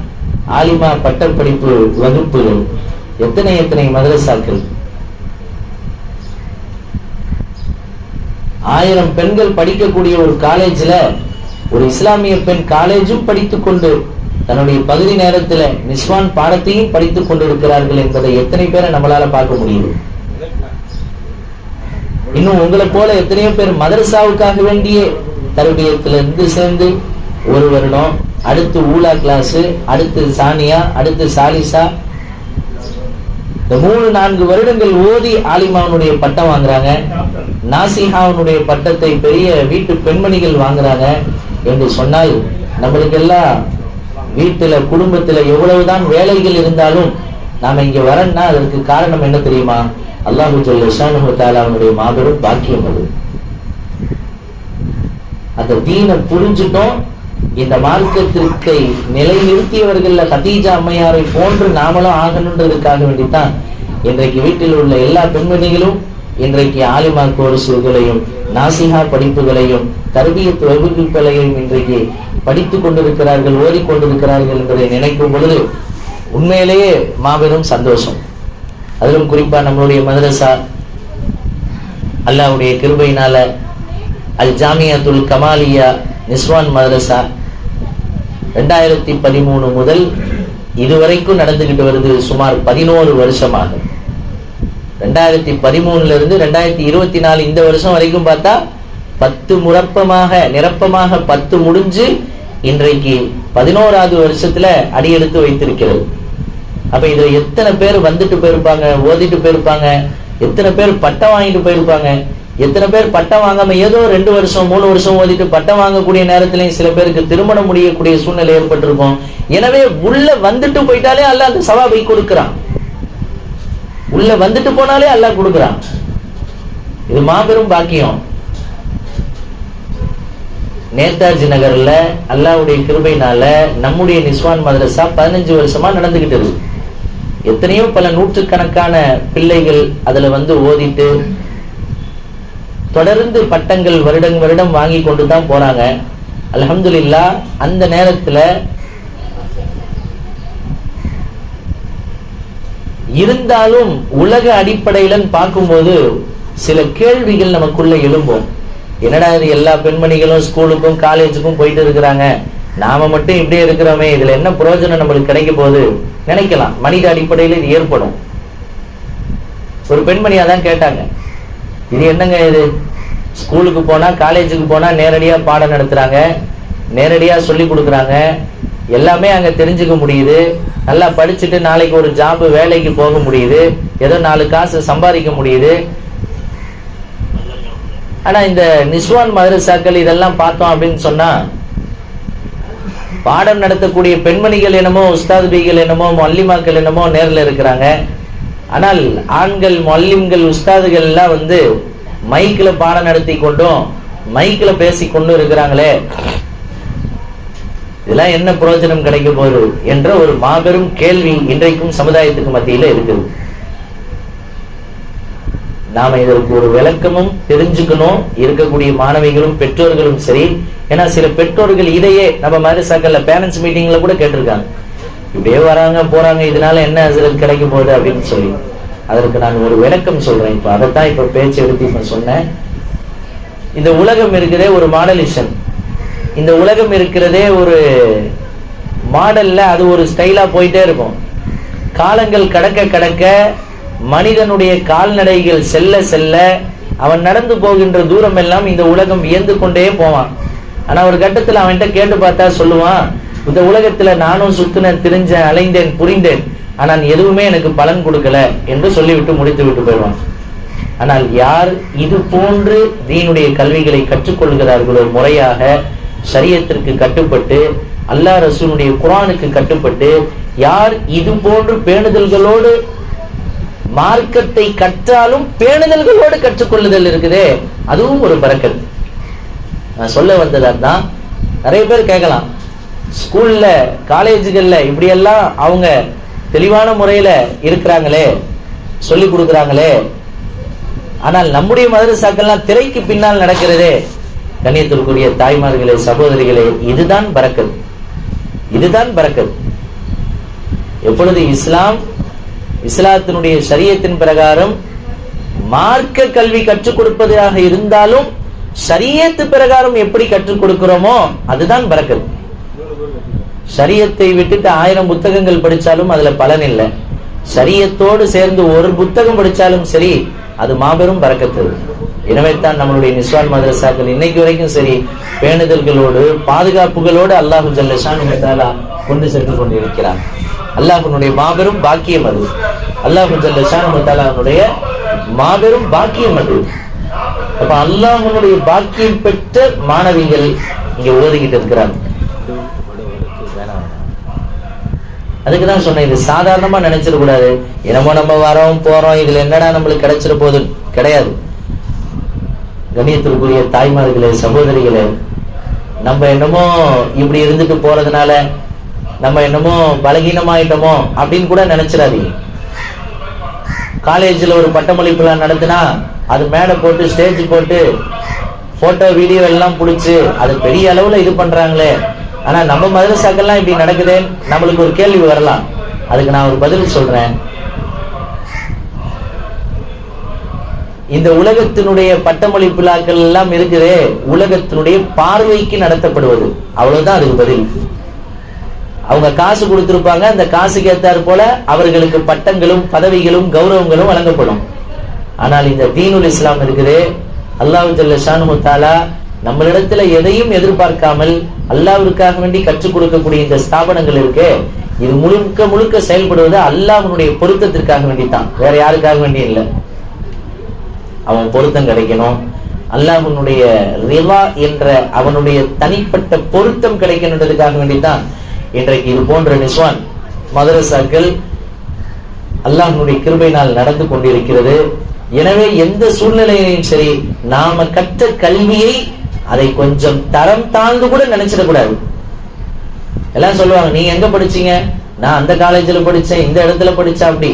Speaker 1: ஆலிமா பட்டப்படிப்பு வகுப்புகள், எத்தனை மதரசாக்கள். 1000 பெண்கள் படிக்கக்கூடிய ஒரு காலேஜ்ல ஒரு இஸ்லாமிய பெண் காலேஜும் படித்துக் கொண்டு தன்னுடைய பகுதி நேரத்தில் நிஸ்வான் பாடத்தையும் படித்துக் கொண்டிருக்கிறார்கள் என்பதை எத்தனை பேரை நம்மளால பார்க்க முடியுது. இன்னும் உங்களை போல எத்தனையோ பேர் மதரசாவுக்காக வேண்டிய தரபியத்திலிருந்து சேர்ந்து ஒரு வருடம், அடுத்து ஊலா கிளாஸ், அடுத்து சானியா, அடுத்து சாலிசா, இந்த 3-4 வருடங்கள் ஓதி ஆலிமாவுடைய பட்டம் வாங்குறாங்க, நாசிஹாவுடைய பட்டத்தை பெரிய வீட்டு பெண்மணிகள் வாங்குறாங்க என்று சொன்னால், நம்மளுக்கெல்லாம் வீட்டுல குடும்பத்துல எவ்வளவுதான் வேலைகள் இருந்தாலும் நாம இங்க வரன்னா அதற்கு காரணம் என்ன தெரியுமா? அல்லாஹு ஜல்ல ஷானுஹு தஆலாவுடைய மாபெரும் பாக்கியம் அது. அந்த தீனை புரிஞ்சுட்டோம், இந்த மார்க்கத்திற்கை நிலைநிறுத்தியவர்கள் கதீஜா அம்மையாரை போன்று நாமளும் ஆகணுன்றதுக்காக வேண்டித்தான் இன்றைக்கு வீட்டில் உள்ள எல்லா பெண்மணிகளும் இன்றைக்கு ஆலிமா கோர்ஸுகளையும் நாசிஹா படிப்புகளையும் தர்பியத் வகுப்புகளையும் இன்றைக்கு படித்துக் கொண்டிருக்கிறார்கள், ஓதிக்கொண்டிருக்கிறார்கள் என்பதை நினைக்கும் பொழுது உண்மையிலேயே மாபெரும் சந்தோஷம். அதிலும் குறிப்பா நம்மளுடைய மதரசா அல்லாஹ்வுடைய கிருபையினால அல் ஜாமியத்துல் கமாலியா நிஸ்வான் மதரசா 2013 முதல் இதுவரைக்கும் நடந்துகிட்டு வருது. சுமார் 11 வருஷமாக, 2013 இருந்து 2024 இந்த வருஷம் வரைக்கும் பார்த்தா 10 நிரப்பமாக 10 முடிஞ்சு இன்றைக்கு 11வது வருஷத்துல அடியெடுத்து வைத்திருக்கிறது. அப்ப இதுல எத்தனை பேர் வந்துட்டு போயிருப்பாங்க, ஓதிட்டு போயிருப்பாங்க, எத்தனை பேர் பட்டம் வாங்கிட்டு போயிருப்பாங்க, எத்தனை பேர் பட்டம் வாங்காம ஏதோ 2 வருஷம் 3 வருஷம் ஓதிட்டு பட்டம் வாங்கக்கூடிய நேரத்திலையும் சில பேருக்கு திருமணம் முடியக்கூடிய சூழ்நிலை ஏற்பட்டிருக்கும். எனவே உள்ள வந்துட்டு போயிட்டாலே அல்லாஹ் அந்த சவாபை கொடுக்கிறான், உள்ள வந்துட்டு போனாலே அல்லாஹ் கொடுக்கிறான். இது மாபெரும் பாக்கியம். நேதாஜி நகர்ல அல்லாஹ்வுடைய கிருபையினால நம்முடைய நிஸ்வான் மதரசா 15 வருஷமா நடந்துகிட்டு இருக்கு. எத்தனையோ பல நூற்றுக்கணக்கான பிள்ளைகள் அதுல வந்து ஓதிட்டு தொடர்ந்து பட்டங்கள் வருடம் வாங்கி கொண்டு தான் போறாங்க. அல்ஹம்துலில்லாஹ். அந்த நேரத்துல இருந்தாலும் உலக அடிப்படையில பார்க்கும்போது சில கேள்விகள் நமக்குள்ள எழும்பும். என்னடா இது, எல்லா பெண்மணிகளும் ஸ்கூலுக்கும் காலேஜுக்கும் போயிட்டு இருக்கிறாங்க, நாம மட்டும் இப்படியே இருக்கிறோமே, இதுல என்ன பிரயோஜனம் நம்மளுக்கு கிடைக்க போகுது நினைக்கலாம். மனித அடிப்படையில் இது ஏற்படும். ஒரு பெண்மணி அதான் கேட்டாங்க, இது என்னங்க இது, ஸ்கூலுக்கு போனா காலேஜுக்கு போனா நேரடியா பாடம் நடத்துறாங்க, நேரடியா சொல்லி கொடுக்குறாங்க, எல்லாமே அங்க தெரிஞ்சுக்க முடியுது, நல்லா படிச்சுட்டு நாளைக்கு ஒரு ஜாப் வேலைக்கு போக முடியுது, ஏதோ 4 காசு சம்பாதிக்க முடியுது. ஆனா இந்த நிஸ்வான் மதரசாக்கள் இதெல்லாம் பார்த்தோம் அப்படின்னு சொன்னா, பாடம் நடத்தக்கூடிய பெண்மணிகள் என்னமோ, உஸ்தாதுபிகள் என்னமோ, மொல்லிமாக்கள் என்னமோ நேர்ல இருக்கிறாங்க. ஆனால் ஆண்கள் மொல்லிம்கள் உஸ்தாதுகள் எல்லாம் வந்து மைக்கில் பாடம் நடத்தி கொண்டும் மைக்கில் பேசி கொண்டு இருக்கிறாங்களே, இதெல்லாம் என்ன பிரயோஜனம் கிடைக்க போகுது என்ற ஒரு மாபெரும் கேள்வி இன்றைக்கும் சமுதாயத்துக்கு மத்தியில இருக்குது. நாம இதற்கு ஒரு விளக்கமும் தெரிஞ்சுக்கணும், இருக்கக்கூடிய மாணவிகளும் பெற்றோர்களும் சரி. ஏன்னா சில பெற்றோர்கள் இதையே நம்ம மதரசாக்கள்ல பேரண்ட்ஸ் மீட்டிங்ல கூட கேட்டிருக்காங்க, இப்படியே வராங்க போறாங்க, இதனால என்ன கிடைக்க போகுது அப்படின்னு சொல்லி. அதற்கு நான் ஒரு விளக்கம் சொல்றேன். இப்ப அதைத்தான் இப்ப பேச்சு எடுத்து இப்ப சொன்னேன். இந்த உலகம் இருக்கிறதே ஒரு மாடலிஷன். இந்த உலகம் இருக்கிறதே ஒரு மாடல்ல, அது ஒரு ஸ்டைலா போயிட்டே இருக்கும். காலங்கள் கடக்க கடக்க மனிதனுடைய கால்நடைகள் செல்ல செல்ல அவன் நடந்து போகின்ற தூரம் எல்லாம் இந்த உலகம் வியந்து கொண்டே போவான். ஆனா ஒரு கட்டத்துல அவன்கிட்ட கேட்டு பார்த்தா சொல்லுவான், இந்த உலகத்துல நானும் சுத்தினேன், திரிஞ்சேன், அலைந்தேன், புரிந்தேன், ஆனால் எதுவுமே எனக்கு பலன் கொடுக்கல என்று சொல்லிவிட்டு முடித்து விட்டு போயிடுவான். ஆனால் யார் இது போன்று தீனுடைய கல்விகளை கற்றுக்கொள்கிறார்களோ, முறையாக ஷரியத்திற்கு கட்டுப்பட்டு அல்லாஹ் ரசூலுடைய குர்ஆனுக்கு கட்டுப்பட்டு யார் இது போன்று பேணுதல்களோடு மார்க்கத்தை கற்றாலும் பேணுதல்களோடு கற்றுக்கொள்ளுதல் இருக்குதே, அதுவும் ஒரு பரக்கத். நான் சொல்ல வந்ததான், நிறைய பேர் கேட்கலாம், ஸ்கூல்ல காலேஜுகள்ல இப்படியெல்லாம் அவங்க தெளிவான முறையில இருக்கிறாங்களே, சொல்லி கொடுக்குறாங்களே, ஆனால் நம்முடைய மதரசாக்கள்லாம் திரைக்கு பின்னால் நடக்கிறதே. கண்ணியத்திற்குரிய தாய்மார்களே, சகோதரிகளே, இதுதான் பரக்கத், இதுதான் பரக்கத். எப்பொழுது இஸ்லாத்தினுடைய ஷரியத்தின் பிரகாரம் மார்க்க கல்வி கற்றுக் கொடுப்பதாக இருந்தாலும் ஷரியத்து பிரகாரம் எப்படி கற்றுக் கொடுக்கிறோமோ அதுதான் பரக்கத். ஷரியத்தை விட்டுட்டு 1000 புத்தகங்கள் படிச்சாலும் அதுல பலன் இல்லை. ஷரியத்தோடு சேர்ந்து ஒரு புத்தகம் படிச்சாலும் சரி, அது மாபெரும் பரக்கத்து. எனவே தான் நம்மளுடைய நிஸ்வான் மதரசாக்கள் இன்னைக்கு வரைக்கும் சரி பேணுதல்களோடு பாதுகாப்புகளோடு அல்லாஹு ஜல்ல ஷானஹு தஆலா கொண்டு சென்று கொண்டிருக்கிறார். அல்லாஹ்வுடைய மாபெரும் பாக்கியம் அது. அல்லாஹு ஜல்ல ஷானஹு தஆலாவுடைய மாபெரும் பாக்கியம் அது. அப்ப அல்லாஹ்வுடைய பாக்கியம் பெற்ற மாணவிகள் இங்க ஓதிக்கிட்டு இருக்கிறாங்க. அதுக்குதான் சொன்னேன், இது சாதாரணமா நினைச்சிட கூடாது. என்னமோ நம்ம வரோம் போறோம், இதுல என்னடா நம்மளுக்கு கிடைச்சிட போகுது, கிடையாது. கண்ணியத்திற்குரிய தாய்மார்களே, சகோதரிகளே, நம்ம என்னமோ இப்படி இருந்துட்டு போறதுனால நம்ம என்னமோ பலகீனமாயிட்டோமோ அப்படின்னு கூட நினைச்சிடாதீங்க. காலேஜ்ல ஒரு பட்டமளிப்பு நடத்தினா அது மேடை போட்டு ஸ்டேஜ் போட்டு போட்டோ வீடியோ எல்லாம் பிடிச்சு அது பெரிய அளவுல இது பண்றாங்களே, ஆனா நம்ம மதரசாக்கள்லாம் இப்படி நடக்குதே, நம்மளுக்கு ஒரு கேள்வி வரலாம். அதுக்கு நான் ஒரு பதில் சொல்றேன். இந்த உலகத்தினுடைய பட்டமளிப்பு விழாக்கள் எல்லாம் இருக்குதே, உலகத்தினுடைய பார்வைக்கு நடத்தப்படுவது, அவ்வளவுதான் அதுக்கு பதில். அவங்க காசு கொடுத்திருப்பாங்க, அந்த காசுக்கு ஏத்தாறு போல அவர்களுக்கு பட்டங்களும் பதவிகளும் கௌரவங்களும் வழங்கப்படும். ஆனால் இந்த தீனுல் இஸ்லாம் இருக்குதே, அல்லாஹ் ஜல்ல ஷானஹு தஆலா நம்மளிடத்துல எதையும் எதிர்பார்க்காமல் அல்லாஹ்விற்காக வேண்டி கற்றுக் கொடுக்கக்கூடிய இந்த ஸ்தாபனங்கள் இருக்கு, இது முழுக்க முழுக்க செயல்படுவது அல்லாஹ்வுடைய பொருத்தத்திற்காக வேண்டித்தான், வேற யாருக்காக வேண்டி இல்லை. அவன் பொருத்தம் கிடைக்கணும், அல்லாஹ்வுடைய ரிலா என்ற அவனுடைய தனிப்பட்ட பொருத்தம் கிடைக்கணுன்றதுக்காக வேண்டித்தான் இன்றைக்கு இது போன்ற நிஸ்வான் மதரசாக்கள் அல்லாஹ்வுடைய கிருபையினால் நடந்து கொண்டிருக்கிறது. எனவே எந்த சூழ்நிலையிலும் சரி நாம கற்ற கல்வியை அதை கொஞ்சம் தரம் தாழ்ந்து கூட நினைச்சிடக்கூடாது. எல்லாம் சொல்லுவாங்க, நீங்க எங்க படிச்சீங்க, நான் அந்த காலேஜ்ல படிச்சேன், இந்த இடத்துல படிச்சா அப்படி.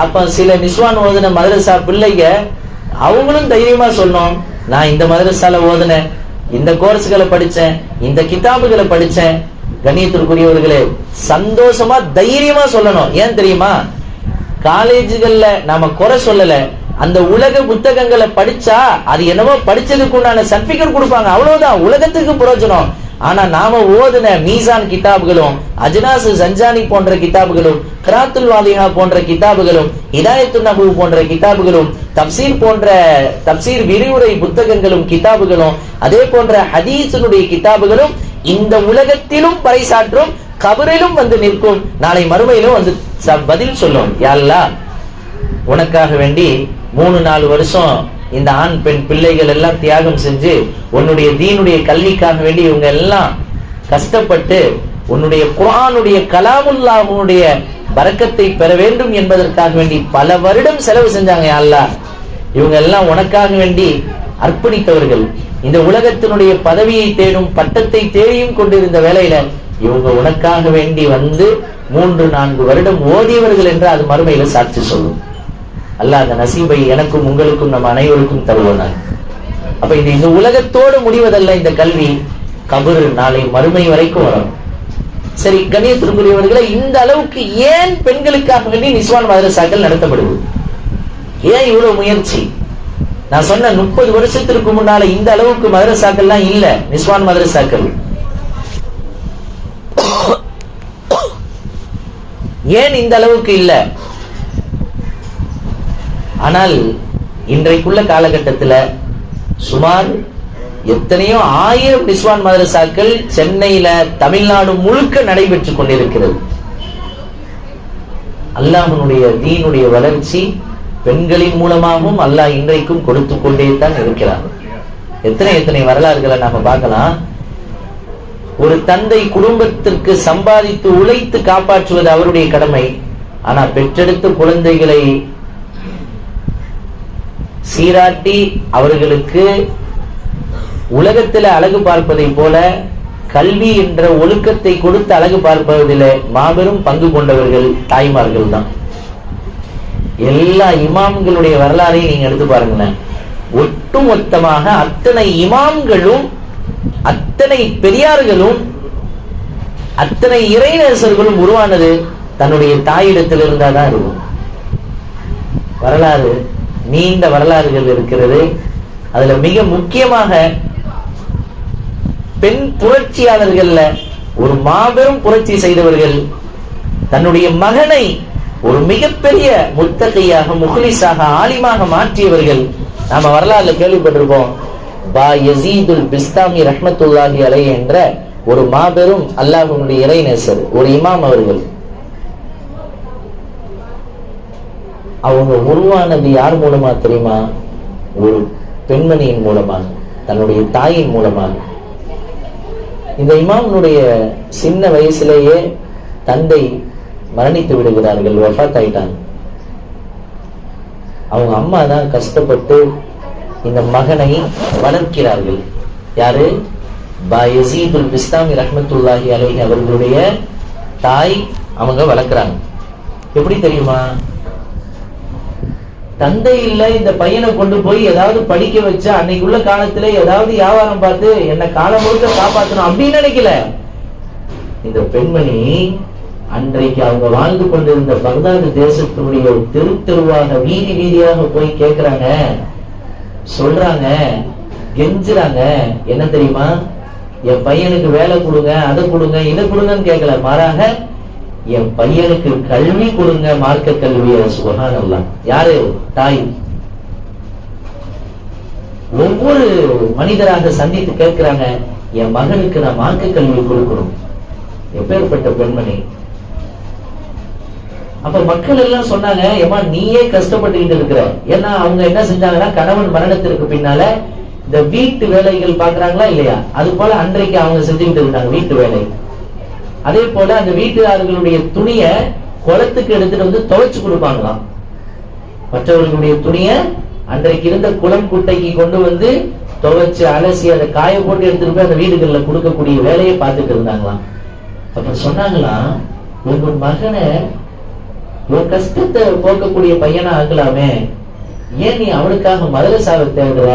Speaker 1: அப்ப சில நிஸ்வான் ஓதுன மதரசா பிள்ளைங்க அவங்களும் தைரியமா சொன்னோம், நான் இந்த மதரசால ஓதுனேன், இந்த கோர்ஸ்களை படிச்சேன், இந்த கிதாபுகளை படிச்சேன். கண்ணியத்திற்குரியவர்களே, சந்தோஷமா தைரியமா சொல்லணும். ஏன் தெரியுமா, காலேஜுகள்ல நாம குறை சொல்லல, அந்த உலக புத்தகங்களை படிச்சா அது என்னவோ படிச்சதுக்கு உண்டான சர்டிபிகேட் கொடுப்பாங்க, அவ்வளவுதான், உலகத்துக்கு பிரயோஜனம். ஆனா நாம ஓதுன மீசான் கிதாபுகளும் அஜ்னாஸ் ஜஞ்சானி போன்ற கிதாபுகளும் கிராத்துல் வாலிஹா போன்ற கிதாபுகளும் ஹிதாயத்துன் நபூ போன்ற கிதாபுகளும் தப்சீர் போன்ற தப்சீர் விரிவுரை புத்தகங்களும் கிதாபுகளும் அதே போன்ற ஹதீஸினுடைய கிதாபுகளும் இந்த உலகத்திலும் பறைசாற்றும், கபரிலும் வந்து நிற்கும், நாளை மறுமையிலும் வந்து பதில் சொல்லும். யா அல்லாஹ், உனக்காக வேண்டி 3-4 வருஷம் இந்த ஆண் பெண் பிள்ளைகள் எல்லாம் தியாகம் செஞ்சு உன்னுடைய தீனுடைய கல்விக்காக வேண்டி இவங்க எல்லாம் கஷ்டப்பட்டு உன்னுடைய குர்ஆனுடைய கலாமுல்லாஹ்வுடைய பரக்கத்தை பெற வேண்டும் என்பதற்காக வேண்டி பல வருடம் செலவு செஞ்சாங்க. யா அல்லாஹ், இவங்க எல்லாம் உனக்காக வேண்டி அர்ப்பணித்தவர்கள். இந்த உலகத்தினுடைய பதவியை தேடும் பட்டத்தை தேடியும் கொண்டிருந்த வேளையில இவங்க உனக்காக வேண்டி வந்து 3-4 வருடம் ஓதியவர்கள் என்று அது மறுமையில சாட்சி சொல்லும். அல்லாஹ் அந்த நசீபை எனக்கும் உங்களுக்கும் நம் அனைவருக்கும் தருவானார். அப்ப இந்த உலகத்தோடு முடிவதல்ல இந்த கல்வி, கபர் நாளை மறுமை வரைக்கும் வரும். சரி, கண்ணியத்திற்குரியவர்களை, இந்த அளவுக்கு ஏன் பெண்களுக்காக வேண்டி நிஸ்வான் மதரசாக்கள் நடத்தப்படுது? ஏன் இவ்வளவு முயற்சி? நான் சொன்ன 30 வருஷத்திற்கு முன்னால இந்த அளவுக்கு மதரசாக்கள்லாம் இல்ல, நிஸ்வான் மதரசாக்கள். ஏன் இந்த அளவுக்கு இல்ல? ஆனால் இன்றைக்குள்ள காலகட்டத்தில் சுமார் எத்தனையோ 1000 நிஸ்வான் மதரசாக்கள் சென்னையில, தமிழ்நாடு முழுக்க நடைபெற்றுக் கொண்டிருக்கிறது. அல்லாஹ்வுடைய தீனுடைய வளர்ச்சி பெண்களின் மூலமாகவும் அல்லாஹ் இன்றைக்கும் கொடுத்து கொண்டே தான் இருக்கிறார். எத்தனை வரலாறுகளை நாம பார்க்கலாம். ஒரு தந்தை குடும்பத்திற்கு சம்பாதித்து உழைத்து காப்பாற்றுவது அவருடைய கடமை. ஆனா பெற்றெடுத்த குழந்தைகளை சீராட்டி அவர்களுக்கு உலகத்தில் அழகு பார்ப்பதை போல கல்வி என்ற ஒழுக்கத்தை கொடுத்து அழகு பார்ப்பதில் மாபெரும் பங்கு கொண்டவர்கள் தாய்மார்கள் தான். எல்லா இமாம்களுடைய வரலாறையும் நீங்க எடுத்து பாருங்களேன். ஒட்டுமொத்தமாக அத்தனை இமாம்களும், அத்தனை பெரியார்களும், அத்தனை இறைநேசர்களும் உருவானது தன்னுடைய தாயிடத்தில் இருந்தாதான் இருக்கும். வரலாறு, நீண்ட வரலாறுகள் இருக்கிறது. அதுல மிக முக்கியமாக பெண் புரட்சியாளர்கள்ல ஒரு மாபெரும் புரட்சி செய்தவர்கள் தன்னுடைய மகனை ஒரு மிகப்பெரிய முத்தகையாக, முஹ்லிஸாக, ஆலிமாக மாற்றியவர்கள். நாம வரலாறுல கேள்விப்பட்டிருப்போம். பா யஸீதுல் பிஸ்தாமி ரஹ்மத்துல்லாஹி அலைஹி என்ற ஒரு மாபெரும் அல்லாஹ்வுடைய இறைநேசர், ஒரு இமாம் அவர்கள். அவங்க உருவானது யார் மூலமா தெரியுமா? ஒரு பெண்மணியின் மூலமாக, தன்னுடைய தாயின் மூலமாக. இந்த இமாமுடைய சின்ன வயசுலேயே தந்தை மரணித்து விடுகிறார்கள், வஃபாத் ஆயிட்டாங்க. அவங்க அம்மா தான் கஷ்டப்பட்டு இந்த மகனை வளர்க்கிறார்கள். யாரு? பா யஸீதுல் பிஸ்தாமி ரஹ்மத்துல்லாஹி அலைஹி அவர்களுடைய தாய் அவங்க வளர்க்கிறாங்க. எப்படி தெரியுமா? தந்தை இல்ல, இந்த பையனை கொண்டு போய் ஏதாவது படிக்க வச்சா அன்னைக்குள்ள காலத்துல ஏதாவது வியாபாரம் பார்த்து என்ன காலம் முழுக்க காப்பாற்றணும் அப்படின்னு நினைக்கல. இந்த பெண்மணி அன்றைக்கு அவங்க வாழ்ந்து கொண்டிருந்த பகதாது தேசத்தினுடைய தெரு தெருவாக, வீதி வீதியாக போய் கேட்கிறாங்க, சொல்றாங்க, கெஞ்சுறாங்க. என்ன தெரியுமா? என் பையனுக்கு வேலை கொடுங்க, அதை கொடுங்க, இதை கொடுங்கன்னு கேட்கல. மாறாக என் பையனுக்கு கல்வி கொடுங்க, மார்க்க கல்வியை. சுப்ஹானல்லாஹ். யாரு? தாய். ஒவ்வொரு மனிதராக சந்தித்து கேட்கிறாங்க, என் மகனுக்கு நான் மார்க்க கல்வி கொடுக்கணும். எப்பேற்பட்ட பெண்மணி! அப்ப மக்கள் எல்லாம் சொன்னாங்க, ஏமா நீயே கஷ்டப்பட்டு இருக்கிற. ஏன்னா அவங்க என்ன செஞ்சாங்கன்னா, கணவன் மரணத்திற்கு பின்னால இந்த வீட்டு வேலைகள் பாக்குறாங்களா இல்லையா, அது போல அன்றைக்கு அவங்க செஞ்சுக்கிட்டு இருந்தாங்க வீட்டு வேலை. அதே போல அந்த வீட்டுக்காரர்களுடைய துணிய குளத்துக்கு எடுத்துட்டு வந்து துவைச்சு கொடுப்பாங்களாம். மற்றவர்களுடைய துணிய அன்றைக்கு இருந்த குளம் குட்டைக்கு கொண்டு வந்து துவைச்சு அலசி அதை காய போட்டு எடுத்துட்டு போய் அந்த வீடுகள்ல கொடுக்கக்கூடிய வேலையை பார்த்துட்டு இருந்தாங்களாம். அப்ப சொன்னாங்களாம், உங்க மகனை உன் கஷ்டத்தை போக்கக்கூடிய பையனா ஆகலாமே, ஏன் நீ அவனுக்காக மதரசாவை தேடுற?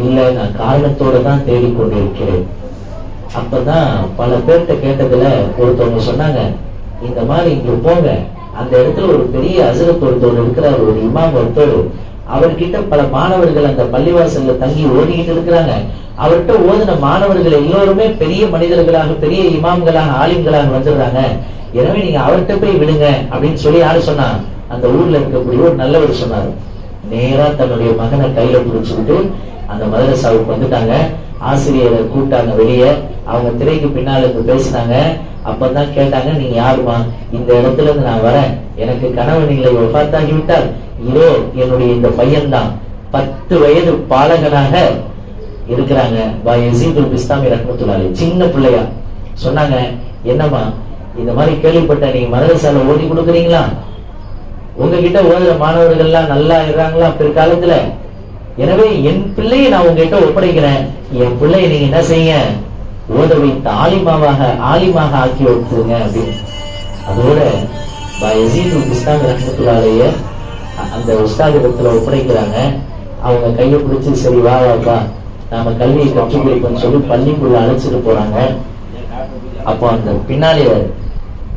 Speaker 1: இல்ல, நான் காரணத்தோட தான் தேடிக்கொண்டிருக்கிறேன். அப்பதான் பல பேர்கிட்ட கேட்டதுல ஒருத்தவங்க சொன்னாங்க, இந்த மாதிரி இங்க போங்க, அந்த இடத்துல ஒரு பெரிய ஹஸரத் ஒருத்தர் இருக்கிறார், ஒரு இமாம் ஒருத்தர், அவர்கிட்ட பல மாணவர்கள் அந்த பள்ளிவாசல்ல தங்கி ஓதிக்கிட்டு இருக்கிறாங்க. அவர்கிட்ட ஓதின மாணவர்கள் எல்லோருமே பெரிய மனிதர்களாக, பெரிய இமாம்களாக, ஆலிம்களாக வந்துடுறாங்க. எனவே நீங்க அவர்கிட்ட போய் விடுங்க அப்படின்னு சொல்லி யாரு சொன்னா? அந்த ஊர்ல இருக்கக்கூடிய ஒரு நல்லவர் சொன்னாரு. நேரா தன்னுடைய மகனை கையில பிடிச்சுக்கிட்டு அந்த மதரசாவுக்கு வந்துட்டாங்க. ஆசிரியரை கூட்டாங்க வெளியே. அவங்க திரைக்கு பின்னால இருந்து பேசினாங்க. அப்பதான் கேட்டாங்க, நீங்க யாருமா? இந்த இடத்துல இருந்து நான் வரேன், எனக்கு கணவன் இல்லை, வஃபாத்தாகி விட்டார். இதோ என்னுடைய இந்த பையன் தான் 10 வயது பாலகனாக இருக்கிறாங்க. பா யஸீதுல் பிஸ்தாமி ரஹ்மத்துல்லாஹி அலைஹி. சின்ன பிள்ளையா சொன்னாங்க, என்னம்மா இந்த மாதிரி கேள்விப்பட்ட, நீங்க மதரசால ஓதி கொடுக்குறீங்களா? உங்ககிட்ட ஓதுற மாணவர்கள்லாம் நல்லா இருக்காங்களா பிற்காலத்துல? எனவே என் பிள்ளையை நான் உங்ககிட்ட ஒப்படைக்கிறேன். என் பிள்ளையை நீங்க என்ன செய்யுங்க, ஓத வைத்து ஆலிமாக ஆக்கி வச்சுருங்க அப்படின்னு. அதோட பா யஸீதுல் பிஸ்தாமி ரஹ்மத்துல்லாஹி அலைஹி அந்த உஸ்தாதிடத்துல ஒப்படைக்கிறாங்க. அவங்க கையை பிடிச்சி, சரி வாப்பா நாம கல்வியை கற்றுக் கொடுப்போம்னு சொல்லி பள்ளிக்குள்ள அழைச்சிட்டு போறாங்க. அப்போ அந்த பின்னாடி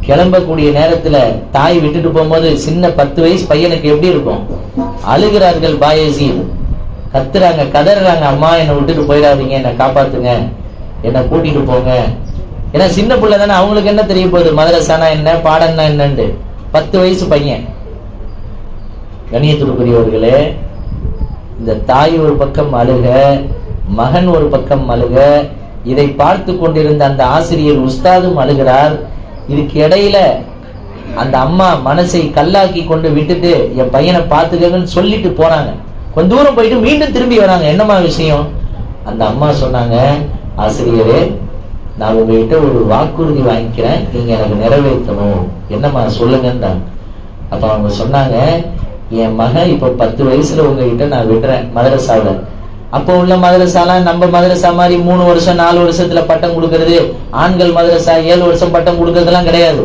Speaker 1: கிளம்பக்கூடிய நேரத்துல தாய் விட்டுட்டு போகும்போது சின்ன 10 வயசு பையனுக்கு எப்படி இருக்கும்? அழுகிறார்கள் பாயசீர், கத்துறாங்க, கதறாங்க, அம்மா என்னை விட்டுட்டு போயிடாதீங்க, என்னை காப்பாத்துங்க, என்னை கூட்டிட்டு போங்க. ஏன்னா சின்ன பிள்ளை தானே, அவங்களுக்கு என்ன தெரிய போகுது மதரசானா என்ன, பாடம்னா என்னன்னு. 10 வயசு பையன். கண்ணியத்திற்குரியவர்களே, இந்த தாய் ஒரு பக்கம் அழுக, மகன் ஒரு பக்கம் அழுக, இதை பார்த்து கொண்டிருந்த அந்த ஆசிரியர் உஸ்தாதும் அழுகிறார். இதுக்கு இடையில அந்த அம்மா மனசை கல்லாக்கி கொண்டு விட்டுட்டு என் பையனை பார்த்துக்கன்னு சொல்லிட்டு போறாங்க. கொஞ்ச தூரம் போயிட்டு மீண்டும் திரும்பி வராங்க. என்னம்மா விஷயம்? அந்த அம்மா சொன்னாங்க, ஆசிரியரே, நான் உங்ககிட்ட ஒரு வாக்குறுதி வாங்கிக்கிறேன், நீங்க எனக்கு நிறைவேற்றணும். என்னம்மா சொல்லுங்கன்றாங்க. அப்ப அவங்க சொன்னாங்க, என் மகன் இப்ப 10 வயசுல உங்ககிட்ட நான் விடுறேன் மதரசாவில். அப்போ உள்ள மதரசாலாம் நம்ம மதரசா மாதிரி 3 வருஷம் 4 வருஷத்துல பட்டம் கொடுக்கறது, ஆண்கள் மதரசா 7 வருஷம் பட்டம் கொடுக்கறதுலாம் கிடையாது.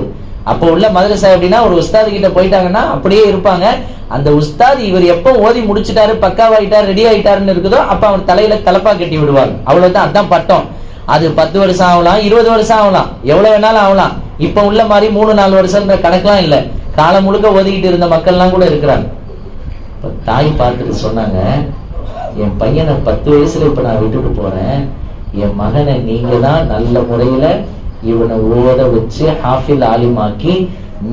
Speaker 1: அப்போ உள்ள மதரசா எப்படின்னா, ஒரு உஸ்தாது கிட்ட போயிட்டாங்கன்னா அப்படியே இருப்பாங்க. அந்த உஸ்தாது இவர் எப்போ ஓதி முடிச்சுட்டாரு, பக்காவாயிட்டார், ரெடி ஆயிட்டாருன்னு இருக்குதோ அப்ப அவர் தலையில தலப்பா கட்டி விடுவாங்க. அவ்வளவுதான், அதான் பட்டம். அது 10 வருஷம் ஆகலாம், 20 வருஷம் ஆகலாம், எவ்வளவு வேணாலும் ஆகலாம். இப்ப உள்ள மாதிரி 3-4 வருஷம்ன்ற கணக்கெல்லாம் இல்ல. காலம் முழுக்க ஒதுக்கிட்டு இருந்த மக்கள்லாம் கூட இருக்கிறாங்க. தாய் பார்த்துட்டு சொன்னாங்க, என் பையனை 10 வயசுல இப்ப நான் விட்டுட்டு போறேன், என் மகனை நீங்க தான் நல்ல முறையில இவனை ஓத வச்சு ஹாஃபில் ஆலிமாக்கி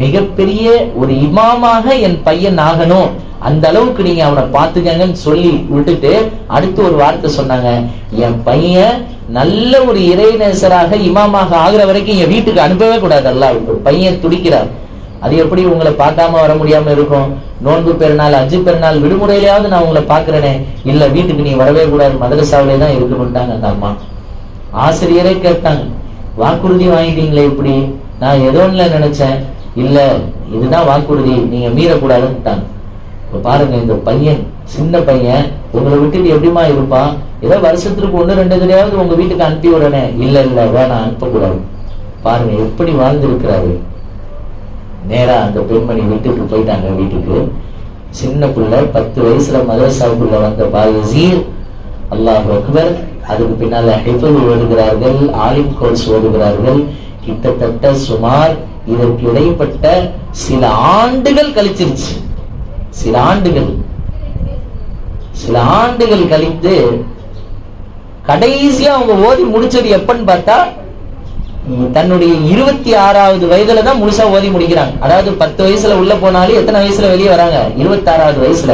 Speaker 1: மிகப்பெரிய ஒரு இமாமாக என் பையன் ஆகணும், அந்த அளவுக்கு நீங்க அவனை பார்த்துக்கங்கன்னு சொல்லி விட்டுட்டு அடுத்து ஒரு வார்த்தை சொன்னாங்க, என் பையன் நல்ல ஒரு இறைநேசராக இமாமாக ஆகிற வரைக்கும் என் வீட்டுக்கு அனுப்பவே கூடாது. அல்லாஹ் பையன் துடிக்கிறார். அது எப்படி உங்களை பார்க்காம வர முடியாம இருக்கும்? நோன்பு பெருநாள், அஜு பெருநாள் விடுமுறையிலாவது நான் உங்களை பாக்குறேனே. இல்ல, வீட்டுக்கு நீ வரவே கூடாது, மதரசாவிலே தான் இருக்கணும்ட்டாங்க அந்த அம்மா. ஆசிரியரே கேட்டாங்க, வாக்குறுதி வாங்கிட்டீங்களே இப்படி? நான் ஏதோ இல்ல நினைச்சேன். இல்ல, இதுதான் வாக்குறுதி, நீங்க மீறக்கூடாதுன்னுட்டாங்க. இப்ப பாருங்க, இந்த பையன், சின்ன பையன், உங்களை விட்டுட்டு எப்படிமா இருப்பான்? ஏதோ வருஷத்துக்கு 1-2 தடவையாவது உங்க வீட்டுக்கு அனுப்பி விடனே. இல்ல இல்ல, வேணாம், அனுப்பக்கூடாது. பாருங்க எப்படி வாழ்ந்திருக்கிறாரு. நேரா அந்த பெண்மணி வீட்டுக்கு போயிட்டாங்க. வீட்டுக்கு சின்ன பிள்ளை 10 வயசுல மதரசாவுக்குள்ள வந்த பாயசீர், அல்லாஹ் அக்பர். அதுக்கு பின்னால ஹிஃபுல் ஓடுகிறார்கள், ஆலிம் கோர்ஸ் ஓடுகிறார்கள். கிட்டத்தட்ட சுமார் இதற்கு இடைப்பட்ட சில ஆண்டுகள் கழிச்சிருச்சு. சில ஆண்டுகள் கழித்து கடைசியா அவங்க ஓதி முடிச்சது எப்பன்னு பார்த்தா, தன்னுடைய 26வது வயதுல தான் முழுசா ஓதி முடிக்கிறாங்க. அதாவது 10 வயசுல உள்ள போனாலும் எத்தனை வயசுல வெளியே வராங்க? 26வது வயசுல.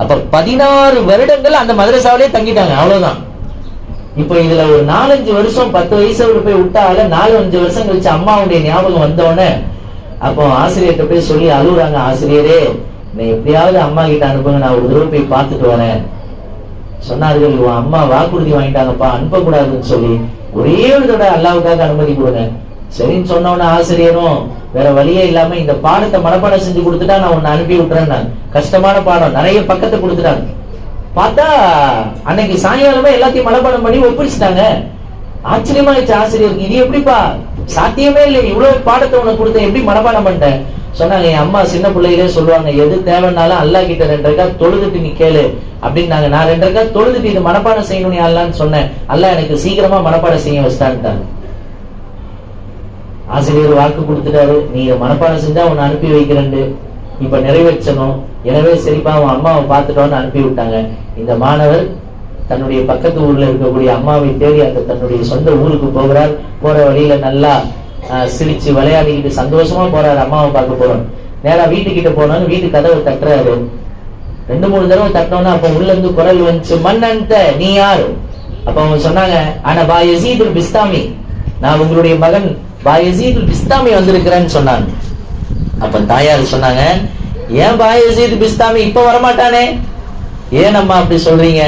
Speaker 1: அப்ப 16 வருடங்கள் அந்த மதரசாவிலே தங்கிட்டாங்க. அவ்வளவுதான். இப்போ இதுல ஒரு 4-5 வருஷம் 10 வயசுல போய் விட்டால 4-5 வருஷம் கழிச்சு அம்மாவுடைய ஞாபகம் வந்தோடனே அப்போ ஆசிரியர்கிட்ட போய் சொல்லி அழுகுறாங்க, ஆசிரியரே நீ எப்படியாவது அம்மா கிட்ட அனுப்புங்க, நான் ஒரு தடவை போய் பார்த்துட்டு வரேன். சொன்னார்கள், அம்மா வாக்குறுதி வாங்கிட்டாங்கப்பா, அனுப்பக்கூடாதுன்னு சொல்லி ஒரே ஒரு தடவை அல்லாவுக்காக அனுமதி கொடுங்க. சரின்னு சொன்னவன ஆசிரியரும் வேற வழியே இல்லாம இந்த பாடத்தை மனப்பாடம் செஞ்சு கொடுத்துட்டா நான் உன்னை அனுப்பி விட்டுறேன். நான் கஷ்டமான பாடம், நிறைய பக்கத்தை கொடுத்துட்டாங்க. பார்த்தா அன்னைக்கு சாயங்காலமே எல்லாத்தையும் மனப்பாடம் பண்ணி ஒப்பிடிச்சிட்டாங்க. ஆச்சரியமாயிடுச்சு ஆசிரியருக்கு, இது எப்படிப்பா, சாத்தியமே இல்லை, இவ்வளவு பாடத்தை உனக்கு கொடுத்த, எப்படி மனப்பாடம் பண்ணிட்டேன்? சொன்னாங்க, என் அம்மா சின்ன பிள்ளைகளே சொல்லுவாங்க, எது தேவைன்னாலும் அல்லா கிட்ட 2 ரக்காத் தொழுதுட்டு நீ கேளு அப்படின்னாங்க. நான் 2 ரக்காத் தொழுதுட்டு இது மனப்பாடம் செய்யணும் அல்லான்னு சொன்னேன். அல்லா எனக்கு சீக்கிரமா மனப்பாடம் செய்ய வச்சிட்டான்ட்டாங்க. ஆசிரியர் வாக்கு கொடுத்துட்டாரு, நீ மனப்பாடம் செஞ்சா உன்னை அனுப்பி வைக்கிறேன், இப்ப நிறைவேற்றணும். எனவே சரிப்பா அவன் அம்மாவை பார்த்துட்டோன்னு அனுப்பி விட்டாங்க. இந்த மாணவர் தன்னுடைய பக்கத்து ஊர்ல இருக்கக்கூடிய அம்மாவை தேடி அந்த தன்னுடைய சொந்த ஊருக்கு போகிறார். போற வழியில நல்லா சிரிச்சு விளையாடிக்கிட்டு சந்தோஷமா போறாரு. அம்மாவை பார்க்க போறோம். நேரா வீட்டுக்கிட்ட போனோன்னு வீட்டு கதவை தட்டுறாரு. 2-3 தடவை தட்டினோன்னா அப்ப உள்ள இருந்து குரல் வந்துச்சு, மன்னன்ட்ட நீ யாரு? அப்ப அவங்க சொன்னாங்க, ஆனா பாயசீதுல் பிஸ்தாமி, நான் உங்களுடைய மகன் பாயசீதுல் பிஸ்தாமி வந்திருக்கிறேன்னு சொன்னாங்க. அப்ப தாயார் சொன்னாங்க, ஏன் பாயசீது பிஸ்தாமி இப்ப வரமாட்டானே, ஏன் அம்மா அப்படி சொல்றீங்க?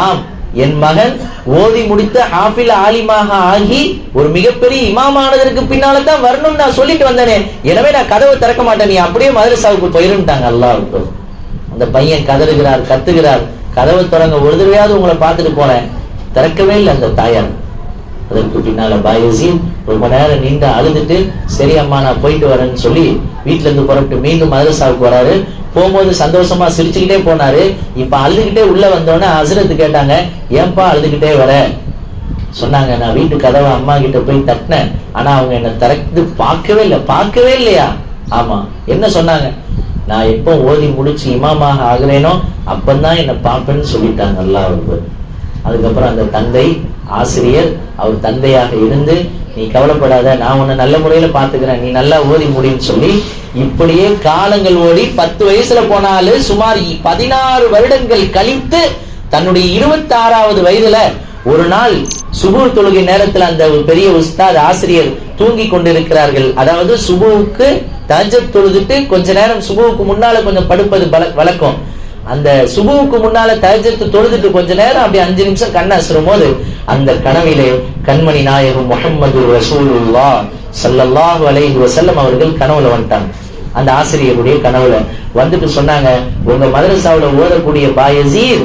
Speaker 1: ஆம், என் மகன் ஓதி முடித்து ஹாஃபில் ஆலிமாக ஆகி ஒரு மிகப்பெரிய இமாமானதற்கு பின்னால தான் வரணும்னு நான் சொல்லிட்டு வந்தேனே, எனவே நான் கதவை திறக்க மாட்டேன், நீ அப்படியே மதரசாவுக்கு போயிருந்தாங்க. அல்லாஹ்வுக்கு. அந்த பையன் கதறுகிறார், கத்துகிறார், கதவை திறங்க, ஒரு தடவையாவது உங்களை பார்த்துட்டு போனேன், திறக்கவே இல்லை அந்த தாயார். அதற்கு பின்னால பாயசீன் ரொம்ப நேரம் நீண்ட அழுதுட்டு, சரி அம்மா நான் போயிட்டு வரேன்னு சொல்லி வீட்டுல இருந்து புறப்பட்டு மீண்டும் மதரசாவுக்கு வராரு. போகும்போது சந்தோஷமா சிரிச்சுக்கிட்டே போனாரு. இப்ப அழுதுகிட்டே உள்ள வந்தோடனே ஹஸ்ரத் கேட்டாங்க, ஏன்பா அழுதுகிட்டே வர? சொன்னாங்க, நான் வீட்டு கதவை அம்மா கிட்ட போய் தட்டினேன், ஆனா அவங்க என்ன திறந்து பார்க்கவே இல்லையா? ஆமா. என்ன சொன்னாங்க? நான் எப்போ ஓதி முடிச்சு இமாமாக ஆகிறேனோ அப்பந்தான் என்ன பார்ப்பேன்னு சொல்லிட்டாங்க. அல்லாஹ் அக்பர். அதுக்கப்புறம் அந்த தந்தை ஆசிரியர், அவர் தந்தையாக இருந்து, நீ கவலைப்படாத, நான் உன்னை நல்ல முறையில பாத்துக்கிறேன், நீ நல்லா ஓதி முடின்னு சொல்லி இப்படியே காலங்கள் ஓடி 10 வயசுல போனாலும் சுமார் 16 வருடங்கள் கழித்து தன்னுடைய 26வது வயதுல ஒரு நாள் சுபுஹ் தொழுகை நேரத்தில் அந்த பெரிய உஸ்தாத் ஆசிரியர் தூங்கி கொண்டிருக்கிறார்கள். அதாவது சுபுவுக்கு தஹஜ்ஜத் தொழுதுட்டு கொஞ்ச நேரம் சுபுவுக்கு முன்னால கொஞ்சம் படுப்பது வழக்கம். அந்த சுபுவுக்கு முன்னால தஹஜ்ஜத் தொழுதுட்டு கொஞ்ச நேரம் அப்படி 5 நிமிஷம் கண்ணை அசரும் போது அந்த கனவிலே கண்மணி நாயகம் முஹம்மது ரசூலுல்லாஹ் ஸல்லல்லாஹு அலைஹி வஸல்லம் அவர்கள் கனவுல வந்துட்டாங்க. அந்த ஆசிரியருடைய கனவுல வந்துட்டு சொன்னாங்க, உங்க மதரசாவுல ஓதக்கூடிய பாயசீர்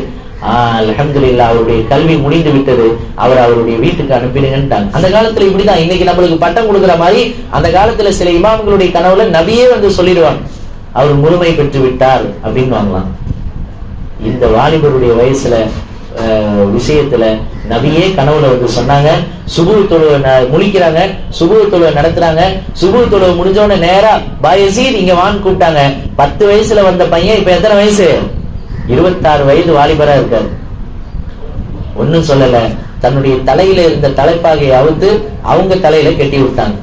Speaker 1: அல்ஹம்துலில்லாஹ் அவருடைய கல்வி முடிந்து விட்டது, அவருடைய வீட்டுக்கு அனுப்பிடுங்கன்ட்டாங்க. அந்த காலத்துல இப்படிதான். இன்னைக்கு நம்மளுக்கு பட்டம் கொடுக்குற மாதிரி அந்த காலத்துல சில இமாம்களுடைய கனவுல நபியே வந்து சொல்லிடுவாங்க, அவர் முழுமை பெற்று விட்டார் அப்படின்னு வாங்கலாம். இந்த வாலிபருடைய வயசுல விஷயத்துல நபியே கனவுல வந்து சொன்னாங்க. சுபுஹ் தொழுவை முழிக்கிறாங்க, சுபுஹ் தொழுவை நடத்துறாங்க. சுபுஹ் தொழுவை முடிஞ்சோடனே நேரா பாயசீர் இங்க வான்னு கூப்பிட்டாங்க. 10 வயசுல வந்த பையன் இப்ப எத்தனை வயசு? 26 வயது வாலிபரா இருக்காரு. ஒன்னும் சொல்லல, தன்னுடைய தலையில இருந்த தலைப்பாகையை அவுத்து அவங்க தலையில கட்டி விட்டாங்க.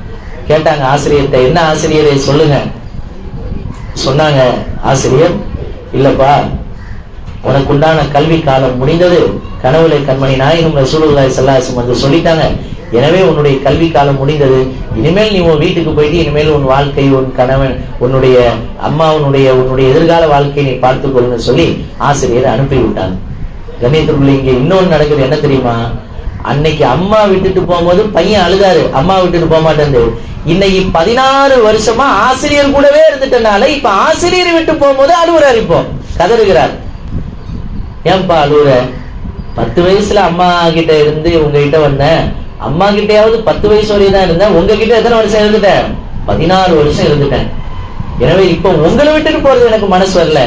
Speaker 1: கேட்டாங்க ஆசிரியர்கிட்ட, என்ன ஆசிரியரை சொல்லுங்க. சொன்னாங்க ஆசிரியர், இல்லப்பா உனக்குண்டான கல்வி காலம் முடிந்தது, கனவுல கண்மணி நாயகம் ரசூலுல்லாஹி ஸல்லல்லாஹு அலைஹி வஸல்லம் வந்து சொல்லிட்டாங்க, எனவே உன்னுடைய கல்வி காலம் முடிந்தது, இனிமேல் நீ உன் வீட்டுக்கு போயிட்டு இனிமேல் உன் வாழ்க்கை, உன் கணவன், உன்னுடைய அம்மா, உன்னுடைய எதிர்கால வாழ்க்கையை நீ பார்த்துக்கொள்ளுன்னு சொல்லி ஆசிரியர் அனுப்பி விட்டாங்க. கண்ணியத்துக்குள்ள இங்க இன்னொன்னு நடக்குது, என்ன தெரியுமா? அன்னைக்கு அம்மா விட்டுட்டு போகும்போது பையன் அழுதாரு, அம்மா விட்டுட்டு போக மாட்டேன். இன்னைக்கு 16 வருஷமா ஆசிரியர் கூடவே இருந்துட்டனால இப்ப ஆசிரியர் விட்டு போகும்போது அழுவுறாரு, இப்போ கதறுகிறார். ஏன்பா அழுவுற? 10 வயசுல அம்மா கிட்ட இருந்து உங்ககிட்ட வந்தேன், அம்மா கிட்டையாவது 10 வயசு வரையும் தான் இருந்தேன், உங்ககிட்ட எத்தனை வருஷம் இருந்துட்டேன்? 16 வருஷம் இருந்துட்டேன். எனவே இப்போ உங்களை விட்டுட்டு போறது எனக்கு மனசு வரல.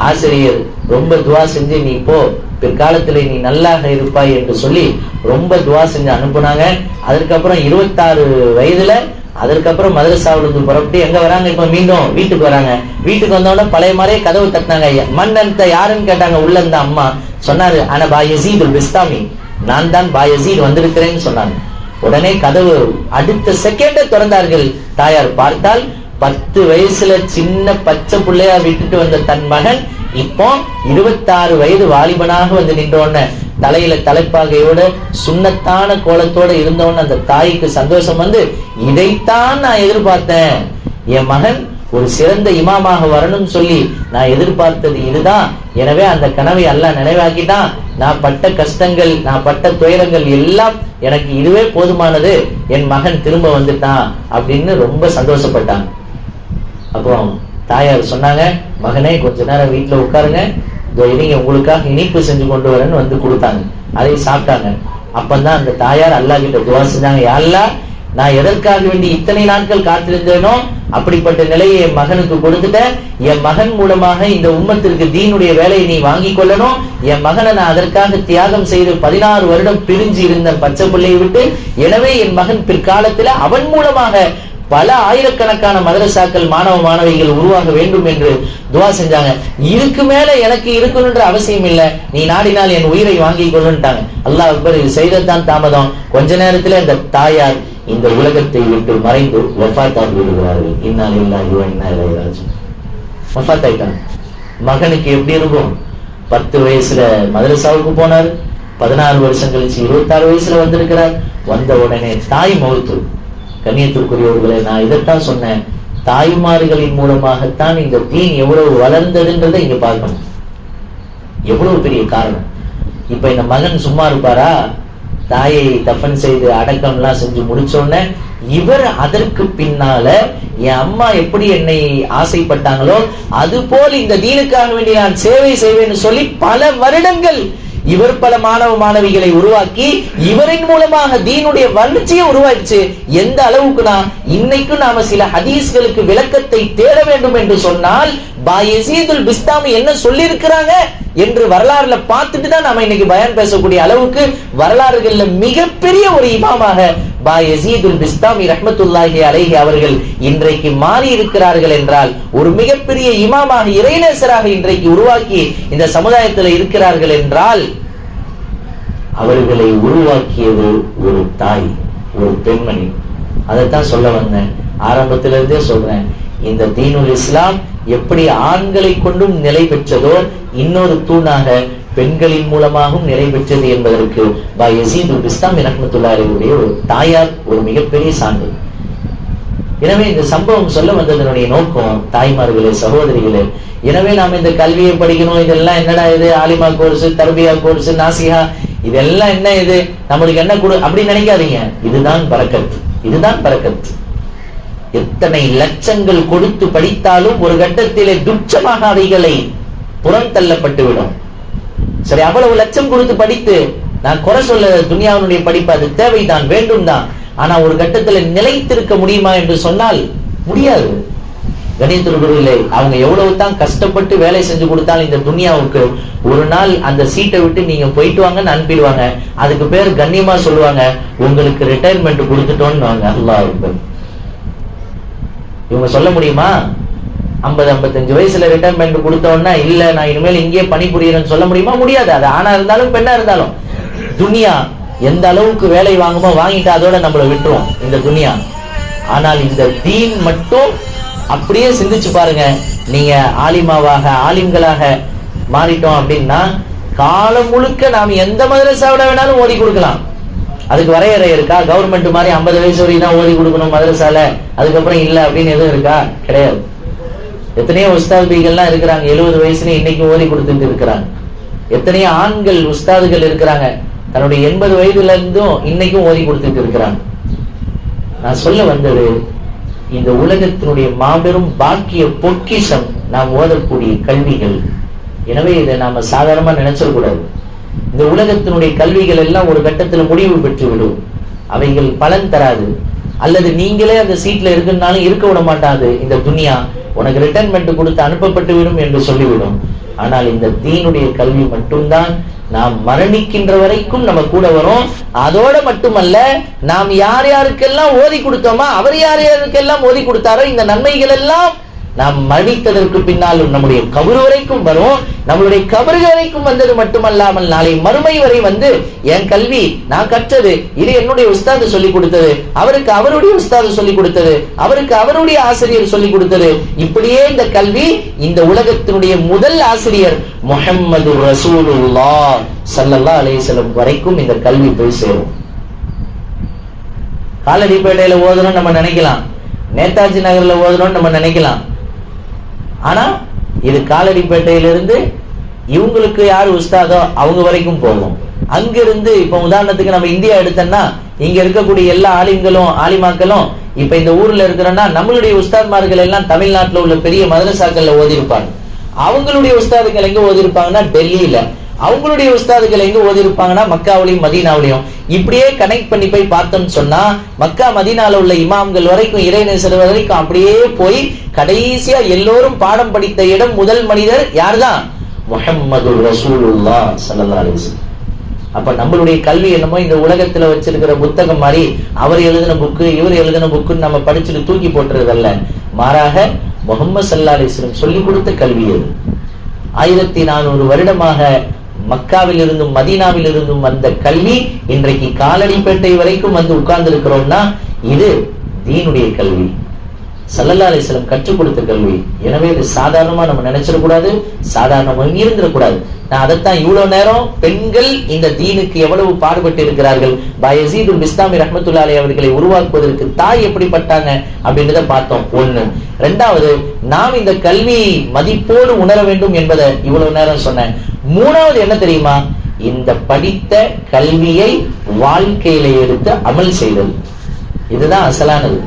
Speaker 1: ஆசிரியர் ரொம்ப துவா செஞ்சு நீ போ, பிற்காலத்துல நீ நல்லாக இருப்பாய் என்று சொல்லி ரொம்ப துவா செஞ்சு அனுப்புனாங்க. அதுக்கப்புறம் 26 வயதுல அதற்கப்புறம் மதரசாவிலிருந்து புறப்பட்டு எங்க வராங்க? இப்ப மீண்டும் வீட்டுக்கு வராங்க. வீட்டுக்கு வந்தோட பழைய மாதிரியே கதவு தட்டினாங்க. மன்னன்ட்ட யாருன்னு கேட்டாங்க. உள்ள இருந்த அம்மா சொன்னாரு, ஆனா பாயசீதுல் பிஸ்தாமி, நான் தான் பாயசீத் வந்திருக்கிறேன்னு சொன்னாங்க. உடனே கதவு அடுத்த செகண்டே திறந்தார்கள். தாயார் பார்த்தால் 10 வயசுல சின்ன பச்சை பிள்ளையா விட்டுட்டு வந்த தன் மகன் இப்போ 26 வயது வாலிபனாக வந்து நின்றோன்ன, தலையில தலைப்பாகையோட சுண்ணத்தான கோலத்தோட இருந்தோன்னு அந்த தாய்க்கு சந்தோஷம் வந்து, இதைத்தான் நான் எதிர்பார்த்தேன், என் மகன் ஒரு சிறந்த இமாமாக வரணும்னு சொல்லி நான் எதிர்பார்த்தது இதுதான். எனவே அந்த கனவை அல்லாஹ் நினைவாக்கிட்டான். நான் பட்ட கஷ்டங்கள், நான் பட்ட துயரங்கள் எல்லாம் எனக்கு இதுவே போதுமானது, என் மகன் திரும்ப வந்துட்டான் அப்படின்னு ரொம்ப சந்தோஷப்பட்டான். அப்புறம் தாயார் சொன்னாங்க, மகனே கொஞ்ச நேரம் வீட்டுல உட்காருங்க, இவங்க உங்களுக்காக இனிப்பு செஞ்சு கொண்டு வரேன்னு வந்து கொடுத்தாங்க. அதை சாப்பிட்டாங்க. அப்பந்தான் அந்த தாயார் அல்லாஹ் கிட்ட துவா செஞ்சாங்க, யா அல்லாஹ், நான் எதற்காக வேண்டி இத்தனை நாட்கள் காத்திருந்தேனோ அப்படிப்பட்ட நிலையை என் மகனுக்கு கொடுத்துட்டேன். என் மகன் மூலமாக இந்த உம்மத்திற்கு தீனுடைய வேலையை நீ வாங்கி கொள்ளணும். என் மகனை நான் அதற்காக தியாகம் செய்து 16 வருடம் பிரிஞ்சு இருந்த பச்சை பிள்ளையை விட்டு, எனவே என் மகன் பிற்காலத்தில் அவன் மூலமாக பல ஆயிரக்கணக்கான மதரசாக்கள், மாணவ மாணவிகள் உருவாக வேண்டும் என்று துவா செஞ்சாங்க. இதுக்கு மேல எனக்கு இருக்கணும்ன்ற அவசியம் இல்லை, நீ நாடினால் என் உயிரை வாங்கி கொள்ளுன்ட்டாங்க. அல்லாஹ் அக்பர். இது செய்ததான் தாமதம். கொஞ்ச நேரத்துல இந்த தாயார் இந்த உலகத்தை விட்டு மறைந்து வஃபாத்தாகி விடுகிறார்கள். இன்னா லில்லாஹி வ இன்னா இலைஹி ராஜிஊன். வஃபாத்தாயிட்டாங்க. மகனுக்கு எப்படி இருக்கும்? 10 வயசுல மதரசாவுக்கு போனார், 16 வருஷம் கழிச்சு 26 வயசுல வந்திருக்கிறார். வந்த உடனே தாய் மௌத்து. கண்ணியத்திற்குரியவர்களே, நான் இதைத்தான் சொன்னேன், தாய்மார்களின் மூலமாகத்தான் இந்த தீன் எவ்வளவு வளர்ந்ததுன்றதை இங்க பார்க்கணும். எவ்வளவு பெரிய காரணம். இப்ப இந்த மகன் சும்மா இருப்பாரா? தாயை தஃபன் செய்து அடக்கம் எல்லாம் செஞ்சு முடிச்சோடனே இவர் அதற்கு பின்னால என் அம்மா எப்படி என்னை ஆசைப்பட்டாங்களோ அது போல் இந்த தீனுக்காக வேண்டி நான் சேவை செய்வேன்னு சொல்லி பல வருடங்கள் இவர் பல மாணவ மாணவிகளை உருவாக்கி இவரின் மூலமாக தீனுடைய வளர்ச்சியை உருவாச்சு. எந்த அளவுக்குனா இன்னைக்கும் நாம சில ஹதீஸ்களுக்கு விளக்கத்தை தேட வேண்டும் என்று சொன்னால் பாயஸீதுல் பிஸ்தாமி என்ன சொல்லி இருக்கிறாங்க என்று வரலாறுல பார்த்துட்டு தான் நாம இன்னைக்கு பயான் பேசக்கூடிய அளவுக்கு வரலாறுகள்ல மிகப்பெரிய ஒரு இமாமாக பாயஸீதுல் பிஸ்தாமி ரஹ்மத்துல்லாஹி அலைஹி அவர்கள் இன்றைக்கு மாறி இருக்கிறார்கள் என்றால், ஒரு மிகப்பெரிய இமாமாக இறைநேசராக இன்றைக்கு உருவாக்கி இந்த சமுதாயத்தில் இருக்கிறார்கள் என்றால், அவர்களை உருவாக்கியது ஒரு தாய், ஒரு பெண்மணி. அதைத்தான் சொல்ல வந்தேன், ஆரம்பத்திலிருந்தே சொல்றேன். இந்த தீனுல் இஸ்லாம் எப்படி ஆண்களை கொண்டும் நிலை பெற்றதோ இன்னொரு தூணாக பெண்களின் மூலமாகவும் நிலை பெற்றது என்பதற்கு பாயஸீதுல் பிஸ்தாமி ரஹ்மத்துல்லாஹி அலைஹி ஒரு தாயார் ஒரு மிகப்பெரிய சான்று. எனவே இந்த சம்பவம் சொல்ல வந்ததனுடைய நோக்கம், தாய்மார்களே, சகோதரிகளே, எனவே நாம இந்த கல்வியை படிக்கணும், இதெல்லாம் என்னடா இது, ஆலிமா கோர்ஸ், தர்பியா கோர்ஸ், நாசிஹா, இதெல்லாம் என்ன, இது நம்மளுக்கு என்ன கொடு அப்படி நினைக்காதீங்க. இதுதான் பரக்கத், இதுதான் பரக்கத். எத்தனை லட்சங்கள் கொடுத்து படித்தாலும் ஒரு கட்டத்திலே துச்சமாக அவைகளை புறம் தள்ளப்பட்டுவிடும். சரி, அவ்வளவு லட்சம் கொடுத்து படித்து நான் குறை சொல்ல, துனியாவுடைய படிப்பு அது தேவைதான், வேண்டும் தான். ஆனா ஒரு கட்டத்தில் நிலைத்திருக்க முடியுமா என்று சொன்னால் முடியாது. கணியத்திற்குரியவர்களே, அவங்க எவ்வளவு தான் கஷ்டப்பட்டு வேலை செஞ்சு கொடுத்தாலும் இந்த துனியாவுக்கு ஒரு நாள் அந்த சீட்டை விட்டு நீங்க போயிட்டு வாங்கன்னு அனுப்பிடுவாங்க. அதுக்கு பேர் கண்ணியமா சொல்லுவாங்க, உங்களுக்கு ரிட்டையர்மெண்ட் கொடுத்துட்டோன்னு. அல்லாஹ் அக்பர். இவங்க சொல்ல முடியுமா? 50-55 வயசுல ரிட்டையர்மெண்ட் கொடுத்தோன்னா, இல்ல நான் இனிமேல் இங்கே பணிபுரியறேன்னு சொல்ல முடியுமா? முடியாது. அது ஆணா இருந்தாலும் பெண்ணா இருந்தாலும். துனியா எந்த அளவுக்கு வேலை வாங்குமோ வாங்கிட்டு அதோட நம்மளை விட்டுரும் இந்த துனியா. ஆனால் இந்த தீன் மட்டும் அப்படியே சிந்திச்சு பாருங்க. நீங்க ஆலிமாவாக, ஆலிம்களாக மாறிட்டோம் அப்படின்னா காலம் முழுக்க நாம் எந்த மதரசாவோட வேணாலும் ஓதி கொடுக்கலாம். அதுக்கு வரையறை இருக்கா? கவர்மெண்ட் மாதிரி 50 வயசு வரைக்கும் தான் ஓதி கொடுக்கணும் மதரசால, அதுக்கப்புறம் இல்ல அப்படின்னு எதுவும் இருக்கா? கிடையாது. எத்தனையோ உஸ்தாதுகள்லாம் இருக்கிறாங்க, 70 வயசுல இன்னைக்கு ஓதி கொடுத்துட்டு இருக்கிறாங்க. எத்தனையோ ஆண்கள் உஸ்தாதுகள் இருக்கிறாங்க, தன்னுடைய 80 வயதுல இருந்தும் இன்னைக்கும் ஓதி கொடுத்துட்டு இருக்கிறாங்க. நான் சொல்ல வந்தது, இந்த உலகத்தினுடைய மாபெரும் பாக்கிய பொக்கிஷம் நாம் ஓதக்கூடிய கல்விகள். எனவே இதை நாம சாதாரணமா நினைச்சிடக்கூடாது. இந்த உலகத்தினுடைய கல்விகள் எல்லாம் ஒரு கட்டத்தில் முடிவு பெற்று விடும். அவைகள் பலன் தராது. அல்லது நீங்களே அந்த சீட்ல இருக்குன்னாலும் இருக்க விட மாட்டாது. இந்த துனியா உனக்கு ரிட்டர்ன்மெண்ட் கொடுத்து அனுப்பப்பட்டு விடும் என்று சொல்லிவிடும். ஆனால் இந்த தீனுடைய கல்வி மட்டும்தான் நாம் மரணிக்கின்ற வரைக்கும் நம்ம கூட வரும். அதோட மட்டுமல்ல, நாம் யார் யாருக்கெல்லாம் ஓதி கொடுத்தோமோ, அவர் யார் யாருக்கெல்லாம் ஓதி கொடுத்தாரோ, இந்த நன்மைகள் எல்லாம் நாம் மரணித்ததற்கு பின்னாலும் நம்முடைய கபரு வரைக்கும் வரும். நம்மளுடைய கபரு வரைக்கும் வந்தது மட்டுமல்லாமல் நாளை மறுமை வரை வந்து, என் கல்வி நான் கற்றது, இது என்னுடைய உஸ்தாது சொல்லிக் கொடுத்தது, அவருக்கு அவருடைய உஸ்தாது சொல்லிக் கொடுத்தது, அவருக்கு அவருடைய ஆசிரியர் சொல்லிக் கொடுத்தது. இப்படியே இந்த கல்வி இந்த உலகத்தினுடைய முதல் ஆசிரியர் முஹம்மது ரசூலுல்லாஹ் ஸல்லல்லாஹு அலைஹி வஸல்லம் வரைக்கும் இந்த கல்வி போய் சேரும். காலடிப்பேட்டையில ஓதணும் நம்ம நினைக்கலாம், நேதாஜி நகர்ல ஓதணும் நம்ம நினைக்கலாம். ஆனா இது காலடிப்பேட்டையிலிருந்து இவங்களுக்கு யாரு உஸ்தாதோ அவங்க வரைக்கும் போகும். அங்கிருந்து இப்ப உதாரணத்துக்கு நம்ம இந்தியா எடுத்தோம்னா, இங்க இருக்கக்கூடிய எல்லா ஆலிம்களும் ஆலிமாக்களும் இப்ப இந்த ஊர்ல இருக்கிறோம்னா, நம்மளுடைய உஸ்தாத்மார்கள் எல்லாம் தமிழ்நாட்டுல உள்ள பெரிய மதரசாக்கள்ல ஓதி இருப்பாங்க. அவங்களுடைய உஸ்தாதுகள் எங்க ஓதி இருப்பாங்கன்னா டெல்லியில, அவங்களுடைய உஸ்தாதுகள் எங்க ஓதி இருப்பாங்கன்னா மக்காவிலையும் மதீனாவிலையும். இப்படியே கனெக்ட் பண்ணி போய் பார்த்தோம்னு சொன்னா, மக்கா மதீனால உள்ள இமாம்கள் வரைக்கும், இறைநேசர் வரைக்கும் அப்படியே போய் கடைசியா எல்லோரும் பாடம் படித்த இடம் முதல் மனிதர் யார்தான்? முஹம்மது ரசூலுல்லாஹ் ஸல்லல்லாஹு அலைஹி வஸல்லம். அப்ப நம்மளுடைய கல்வி என்னமோ இந்த உலகத்துல வச்சிருக்கிற புத்தகம் மாதிரி அவர் எழுதின புக்கு இவர் எழுதின புக்குன்னு நம்ம படிச்சுட்டு தூக்கி போட்டுறதல்ல. மாறாக முஹம்மது ஸல்லல்லாஹு அலைஹி வஸல்லம் சொல்லி கொடுத்த கல்வி அது. 1400 வருடமாக மக்காவில் இருந்தும் மதீனாவில் இருந்தும் வந்த கல்வி இன்றைக்கு காலடிப்பேட்டை வரைக்கும் வந்து உட்கார்ந்து இருக்கிறோம்னா இது தீனுடைய கல்வி, ஸல்லல்லாஹு அலைஹி வஸல்லம் கற்றுக் கொடுத்த கல்வி. எனவே இது சாதாரணமா நம்ம நினைச்சிடக்கூடாது, சாதாரணமா இருந்துடக்கூடாது. நான் அதைத்தான் இவ்வளவு நேரம் பெண்கள் இந்த தீனுக்கு எவ்வளவு பாடுபட்டு இருக்கிறார்கள், பாயஸீதுல் பிஸ்தாமி ரஹ்மத்துல்லாஹி அலைஹி அவர்களை உருவாக்குவதற்கு தாய் எப்படிப்பட்டாங்க அப்படின்றத பார்த்தோம். ஒண்ணு. ரெண்டாவது, நாம் இந்த கல்வி மதிப்போடு உணர வேண்டும் என்பதை இவ்வளவு நேரம் சொன்னேன். மூணாவது என்ன தெரியுமா? இந்த படித்த கல்வியை வாழ்க்கையில எடுத்து அமல் செய்தல். இதுதான் அசலானது.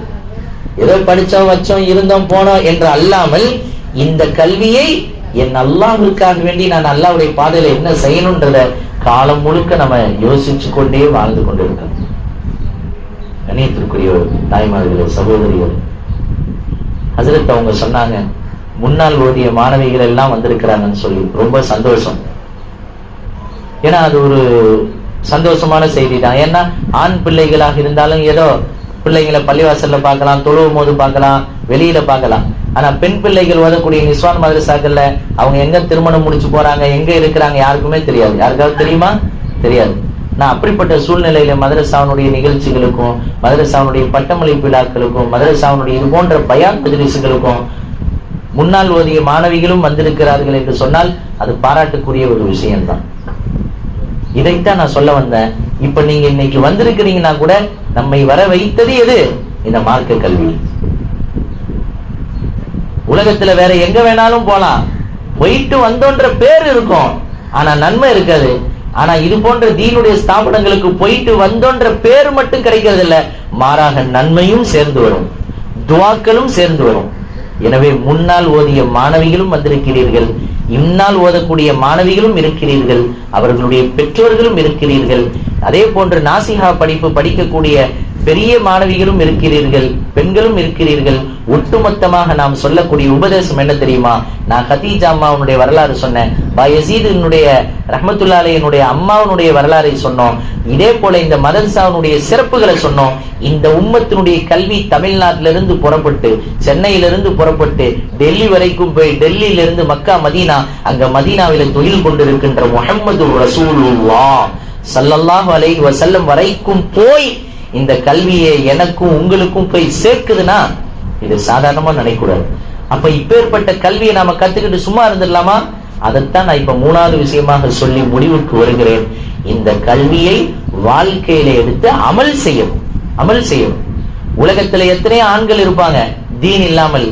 Speaker 1: ஏதோ படிச்சோம் வச்சோம் இருந்தோம் போனோம் என்று அல்லாமல், இந்த கல்வியை என் அல்லாஹ்வுக்காக வேண்டி நான் அல்லாஹ்வுடைய பாதையில என்ன செய்யணும்ன்றத காலம் முழுக்க நம்ம யோசிச்சு கொண்டே வாழ்ந்து கொண்டிருக்கோம். கண்ணியத்திற்குரிய தாய்மார்களே, சகோதரிகள், ஹஜ்ரத் அவங்க சொன்னாங்க, முன்னால் ஓதிய மாணவிகள் எல்லாம் வந்திருக்கிறாங்கன்னு சொல்லி. ரொம்ப சந்தோஷம். ஏன்னா அது ஒரு சந்தோஷமான செய்தி தான். ஏன்னா ஆண் பிள்ளைகளாக இருந்தாலும் ஏதோ பிள்ளைங்களை பள்ளிவாசல்ல பார்க்கலாம், தொழுவும் போது பார்க்கலாம், வெளியில பார்க்கலாம். ஆனா பெண் பிள்ளைகள் ஓதக்கூடிய நிஸ்வான் மதரசாக்கள்ல அவங்க எங்க திருமணம் முடிச்சு போறாங்க, எங்க இருக்கிறாங்க யாருக்குமே தெரியாது. யாருக்காவது தெரியுமா? தெரியாது. நான் அப்படிப்பட்ட சூழ்நிலையில மதரசாவுடைய நிகழ்ச்சிகளுக்கும், மதரசாவுடைய பட்டமளிப்பு விழாக்களுக்கும், மதரசாவுடைய இது போன்ற பயான் மஜ்லிஸ்களுக்கும் முன்னால் ஓதிய மாணவிகளும் வந்திருக்கிறார்கள் என்று சொன்னால் அது பாராட்டுக்குரிய ஒரு விஷயம்தான். இதைத்தான் நான் சொல்ல வந்தேன். இப்ப நீங்க இன்னைக்கு வந்திருக்கிறீங்கன்னா கூட நம்மை வர வைத்தது எது? இந்த மார்க்க கல்வி. உலகத்துல வேற எங்க வேணாலும் போலாம், போயிட்டு வந்தோன்ற பேர் இருக்கும், ஆனா நன்மை இருக்காது. ஆனா இது போன்ற தீனுடைய ஸ்தாபனங்களுக்கு போயிட்டு வந்தோன்ற பேர் மட்டும் கிடைக்கிறது இல்ல, மாறாக நன்மையும் சேர்ந்து வரும், துவாக்களும் சேர்ந்து வரும். எனவே முன்னால் ஓதிய மாணவிகளும் வந்திருக்கிறீர்கள், இந்நாள் ஓதக்கூடிய மாணவிகளும் இருக்கிறீர்கள், அவர்களுடைய பெற்றோர்களும் இருக்கிறீர்கள். அதே போன்று நாசிஹா படிப்பு படிக்கக்கூடிய பெரிய மாணவிகளும் இருக்கிறீர்கள், பெண்களும் இருக்கிறீர்கள். ஒட்டுமொத்தமாக நாம் சொல்லக்கூடிய உபதேசம் என்ன தெரியுமா? நான் கதீஜா அம்மாவுடைய வரலாறு சொன்னேன், பாயசீதுனுடைய ரஹ்மத்துல்லாஹி அலைஹினுடைய அம்மாவுடைய வரலாறை சொன்னோம். இதே போல இந்த மதரசாவுடைய சிறப்புகளை சொன்னோம். இந்த உம்மத்தினுடைய கல்வி தமிழ்நாட்டிலிருந்து புறப்பட்டு, சென்னையிலிருந்து புறப்பட்டு டெல்லி வரைக்கும் போய், டெல்லியிலிருந்து மக்கா மதீனா, அங்க மதீனாவில தொழில் கொண்டிருக்கின்ற முஹம்மது ரசூலுல்லாஹ் ஸல்லல்லாஹு அலைஹி வஸல்லம் வரைக்கும் போய் இந்த கல்வியை எனக்கும் உங்களுக்கும் போய் சேர்க்குதுன்னா இது சாதாரணமா நினைக்கூடாது. அப்ப இப்பேற்பட்ட கல்வியை நாம கத்துக்கிட்டு சும்மா இருந்துடலாமா? அதைத்தான் நான் இப்ப மூணாவது விஷயமாக சொல்லி முடிவுக்கு வருகிறேன். இந்த கல்வியை வாழ்க்கையில எடுத்து அமல் செய்யணும், அமல் செய்யணும். உலகத்துல எத்தனையோ ஆண்கள் இருப்பாங்க தீன் இல்லாமல்,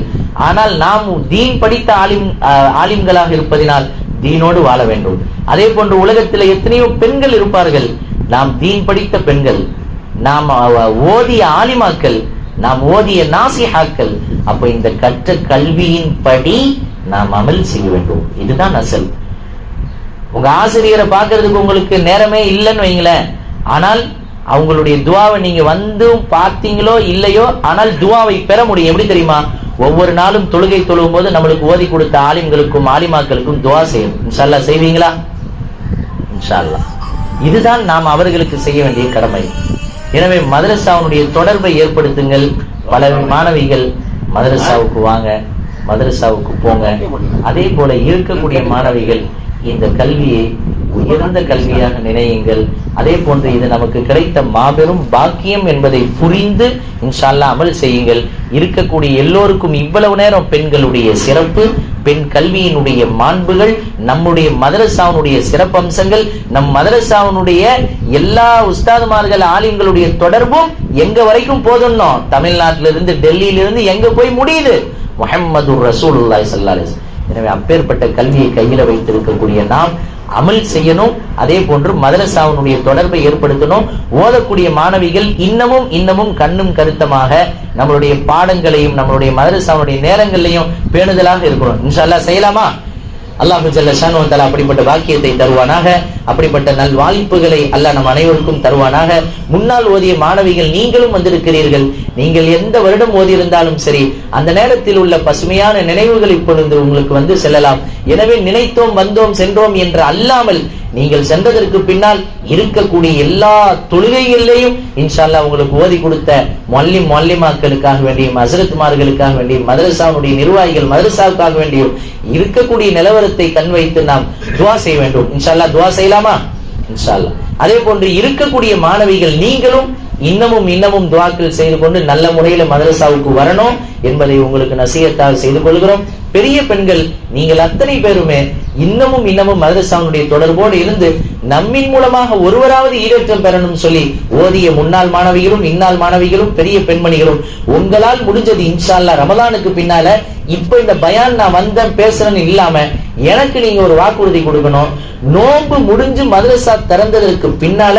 Speaker 1: ஆனால் நாம் தீன் படித்த ஆலிம்களாக இருப்பதினால் தீனோடு வாழ வேண்டும். அதே போன்று உலகத்தில் எத்தனையோ பெண்கள் இருப்பார்கள், நாம் தீன் படித்த பெண்கள், நாம் ஓதிய ஆலிமாக்கள், நாம் ஓதிய நாசிஹாக்கள். அப்ப இந்த கற்ற கல்வியின் படி நாம் அமல் செய்ய வேண்டும். இதுதான் அசல். உங்க ஆசிரியரை பார்க்கறதுக்கு உங்களுக்கு நேரமே இல்லைன்னு வைங்களேன், ஆனால் அவங்களுடைய துவாவை நீங்க வந்து பார்த்தீங்களோ இல்லையோ, ஆனால் துவாவை பெற முடியும். எப்படி தெரியுமா? ஒவ்வொரு நாளும் தொழுகை தொழுவும் போது நம்மளுக்கு ஓதி கொடுத்த ஆலிம்களுக்கும் ஆலிமாக்களுக்கும் துவா செய்யணும். இன்ஷா அல்லாஹ் செய்வீங்களா? இன்ஷா அல்லாஹ். இதுதான் நாம் அவர்களுக்கு செய்ய வேண்டிய கடமை. எனவே மதரசாவுடைய தொடர்பை ஏற்படுத்துங்கள். பல மாணவிகள் மதரசாவுக்கு வாங்க, மதரசாவுக்கு போங்க. அதே போல இருக்கக்கூடிய மாணவிகள் இந்த கல்வியை உயர்ந்த கல்வியாக நினையுங்கள். அதே போன்று இது நமக்கு கிடைத்த மாபெரும் பாக்கியம் என்பதை புரிந்து இன்ஷா அல்லாஹ் அமல் செய்யுங்கள். இருக்கக்கூடிய எல்லோருக்கும் இவ்வளவு நேரம் பெண்களுடைய சிறப்பு, பெண் கல்வியினுடைய மாண்புகள், நம்முடைய மதரசாவுடைய சிறப்பம்சங்கள், நம் மதரசாவுடைய எல்லா உஸ்தாதுமார்கள் ஆலிம்களுடைய தொடர்பும் எங்க வரைக்கும் போதும்னோம்? தமிழ்நாட்டிலிருந்து டெல்லியிலிருந்து எங்க போய் முடியுது? முஹம்மது ரசூலுல்லாஹி ஸல்லல்லாஹு அலைஹி வஸல்லம். எனவே அப்பேற்பட்ட கல்வியை கையில வைத்திருக்கக்கூடிய நாம் அமல் செய்யணும். அதே போன்று மதரசாவுடைய தொடர்பை ஏற்படுத்தணும். ஓதக்கூடிய மாணவிகள் இன்னமும் கண்ணும் கருத்தமாக நம்மளுடைய பாடங்களையும் நம்மளுடைய மதரசாவுடைய நேரங்களையும் பேணுதலாக இருக்கணும். இன்ஷா அல்லாஹ் செய்யலாமா? அல்லாஹ் ஜல்ல ஷானு வ தஆலா அப்படிப்பட்ட பாக்கியத்தை தருவானாக. அப்படிப்பட்ட நல் வாய்ப்புகளை அல்லாஹ் நம் அனைவருக்கும் தருவானாக. முன்னால் ஓதிய மாணவிகள் நீங்களும் வந்திருக்கிறீர்கள். நீங்கள் எந்த வருடம் ஓதி இருந்தாலும் சரி, அந்த நேரத்தில் உள்ள பசுமையான நினைவுகள் இப்பொழுது உங்களுக்கு வந்து செல்லலாம். எனவே நினைத்தோம் வந்தோம் சென்றோம் என்று அல்லாமல் நீங்கள் சென்றதற்கு பின்னால் இருக்கக்கூடிய எல்லா தொழுகைகளிலேயும் இன்ஷா அல்லாஹ் உங்களுக்கு ஓதி கொடுத்த முஅல்லிமாக்களுக்காக வேண்டியும், ஹஸ்ரத்மார்களுக்காக வேண்டியும், மதரசாவுடைய நிர்வாகிகள் மதரசாவுக்காக வேண்டியும் இருக்கக்கூடிய நிலவரத்தை கண் வைத்து நாம் துவா செய்ய வேண்டும். இன்ஷா அல்லாஹ் துவா செய்யலாமா? இன்ஷா அல்லாஹ். அதே போன்று இருக்கக்கூடிய மாணவிகள் நீங்களும் இன்னமும் துவாக்கள் செய்து கொண்டு நல்ல முறையில மதரசாவுக்கு வரணும் என்பதை உங்களுக்கு நசியத்தாக செய்து கொள்கிறோம். பெரிய பெண்கள் நீங்கள் அத்தனை பேருமே இன்னமும் மதரசாவுடைய தொடர்போடு இருந்து நம்மின் மூலமாக ஒருவராவது ஈடேற்றம் பெறணும் சொல்லி ஓதிய முன்னாள் மாணவிகளும் இந்நாள் மாணவிகளும் பெரிய பெண்மணிகளும் உங்களால் முடிஞ்சது இன்ஷா அல்லாஹ் ரமலானுக்கு பின்னால இப்ப இந்த பயான் நான் வந்தேன் பேசுறேன்னு இல்லாம எனக்கு நீங்க ஒரு வாக்குறுதி கொடுக்கணும். நோன்பு முடிஞ்சு மதரசா திறந்ததற்கு பின்னால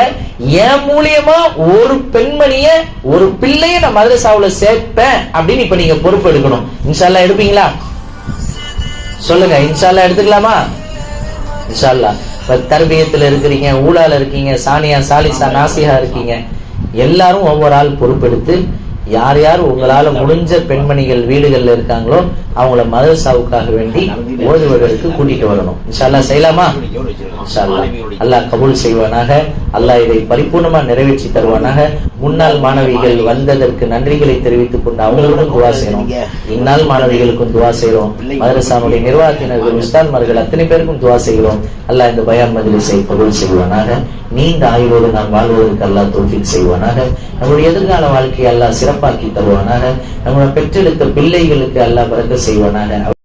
Speaker 1: என் மூலியமா ஒரு பெண்மணிய ஒரு பிள்ளைய நான் மதரசாவுல சேர்ப்பேன் அப்படின்னு இப்ப நீங்க பொறுப்பு எடுக்கணும். இன்ஷா அல்லாஹ் எடுப்பீங்களா? சொல்லுங்க. இன்ஷா அல்லாஹ் எடுத்துக்கலாமா? இன்ஷா அல்லாஹ். தர்பியத்துல இருக்கிறீங்க, ஊழால இருக்கீங்க, சானியா, சாலிசா, நாசிஹா இருக்கீங்க, எல்லாரும் ஒவ்வொரு ஆள் பொறுப்பெடுத்து யார் யார் உங்களால முடிஞ்ச பெண்மணிகள் வீடுகள்ல இருக்காங்களோ அவங்கள மதரசாவுக்காக வேண்டி ஓதுவதற்கு கூட்டிட்டு வரணும். இன்ஷா அல்லாஹ் செய்யலாமா? இன்ஷா அல்லாஹ். அல்லாஹ் கபூல் செய்வானாக. அல்லாஹ் இதை பரிபூர்ணமா நிறைவேற்றி தருவானாக. முன்னாள் மாணவிகள் வந்ததற்கு நன்றிகளை தெரிவித்துக் கொண்டு அவங்களுக்கும் துவா செய்யணும். இந்நாள் மாணவிகளுக்கும் துவா செய்யறோம். மதரசாவுடைய நிர்வாகத்தினர்கள், உஸ்தாத்மார்கள் அத்தனை பேருக்கும் துவா செய்கிறோம். அல்லாஹ் இந்த பயான் மஜ்லிஸை கபூல் செய்வானாக. நீண்ட ஆயுளோடு நாம் வாழ்வதற்கு அல்லாஹ் தௌஃபீக் செய்வானாக. நம்முடைய எதிர்கால வாழ்க்கையை அல்லாஹ் சிறப்பாக்கி தருவானாக. நம்மளை பெற்றெடுத்த பிள்ளைகளுக்கு அல்லாஹ் பரக்கத் செய்வானாக.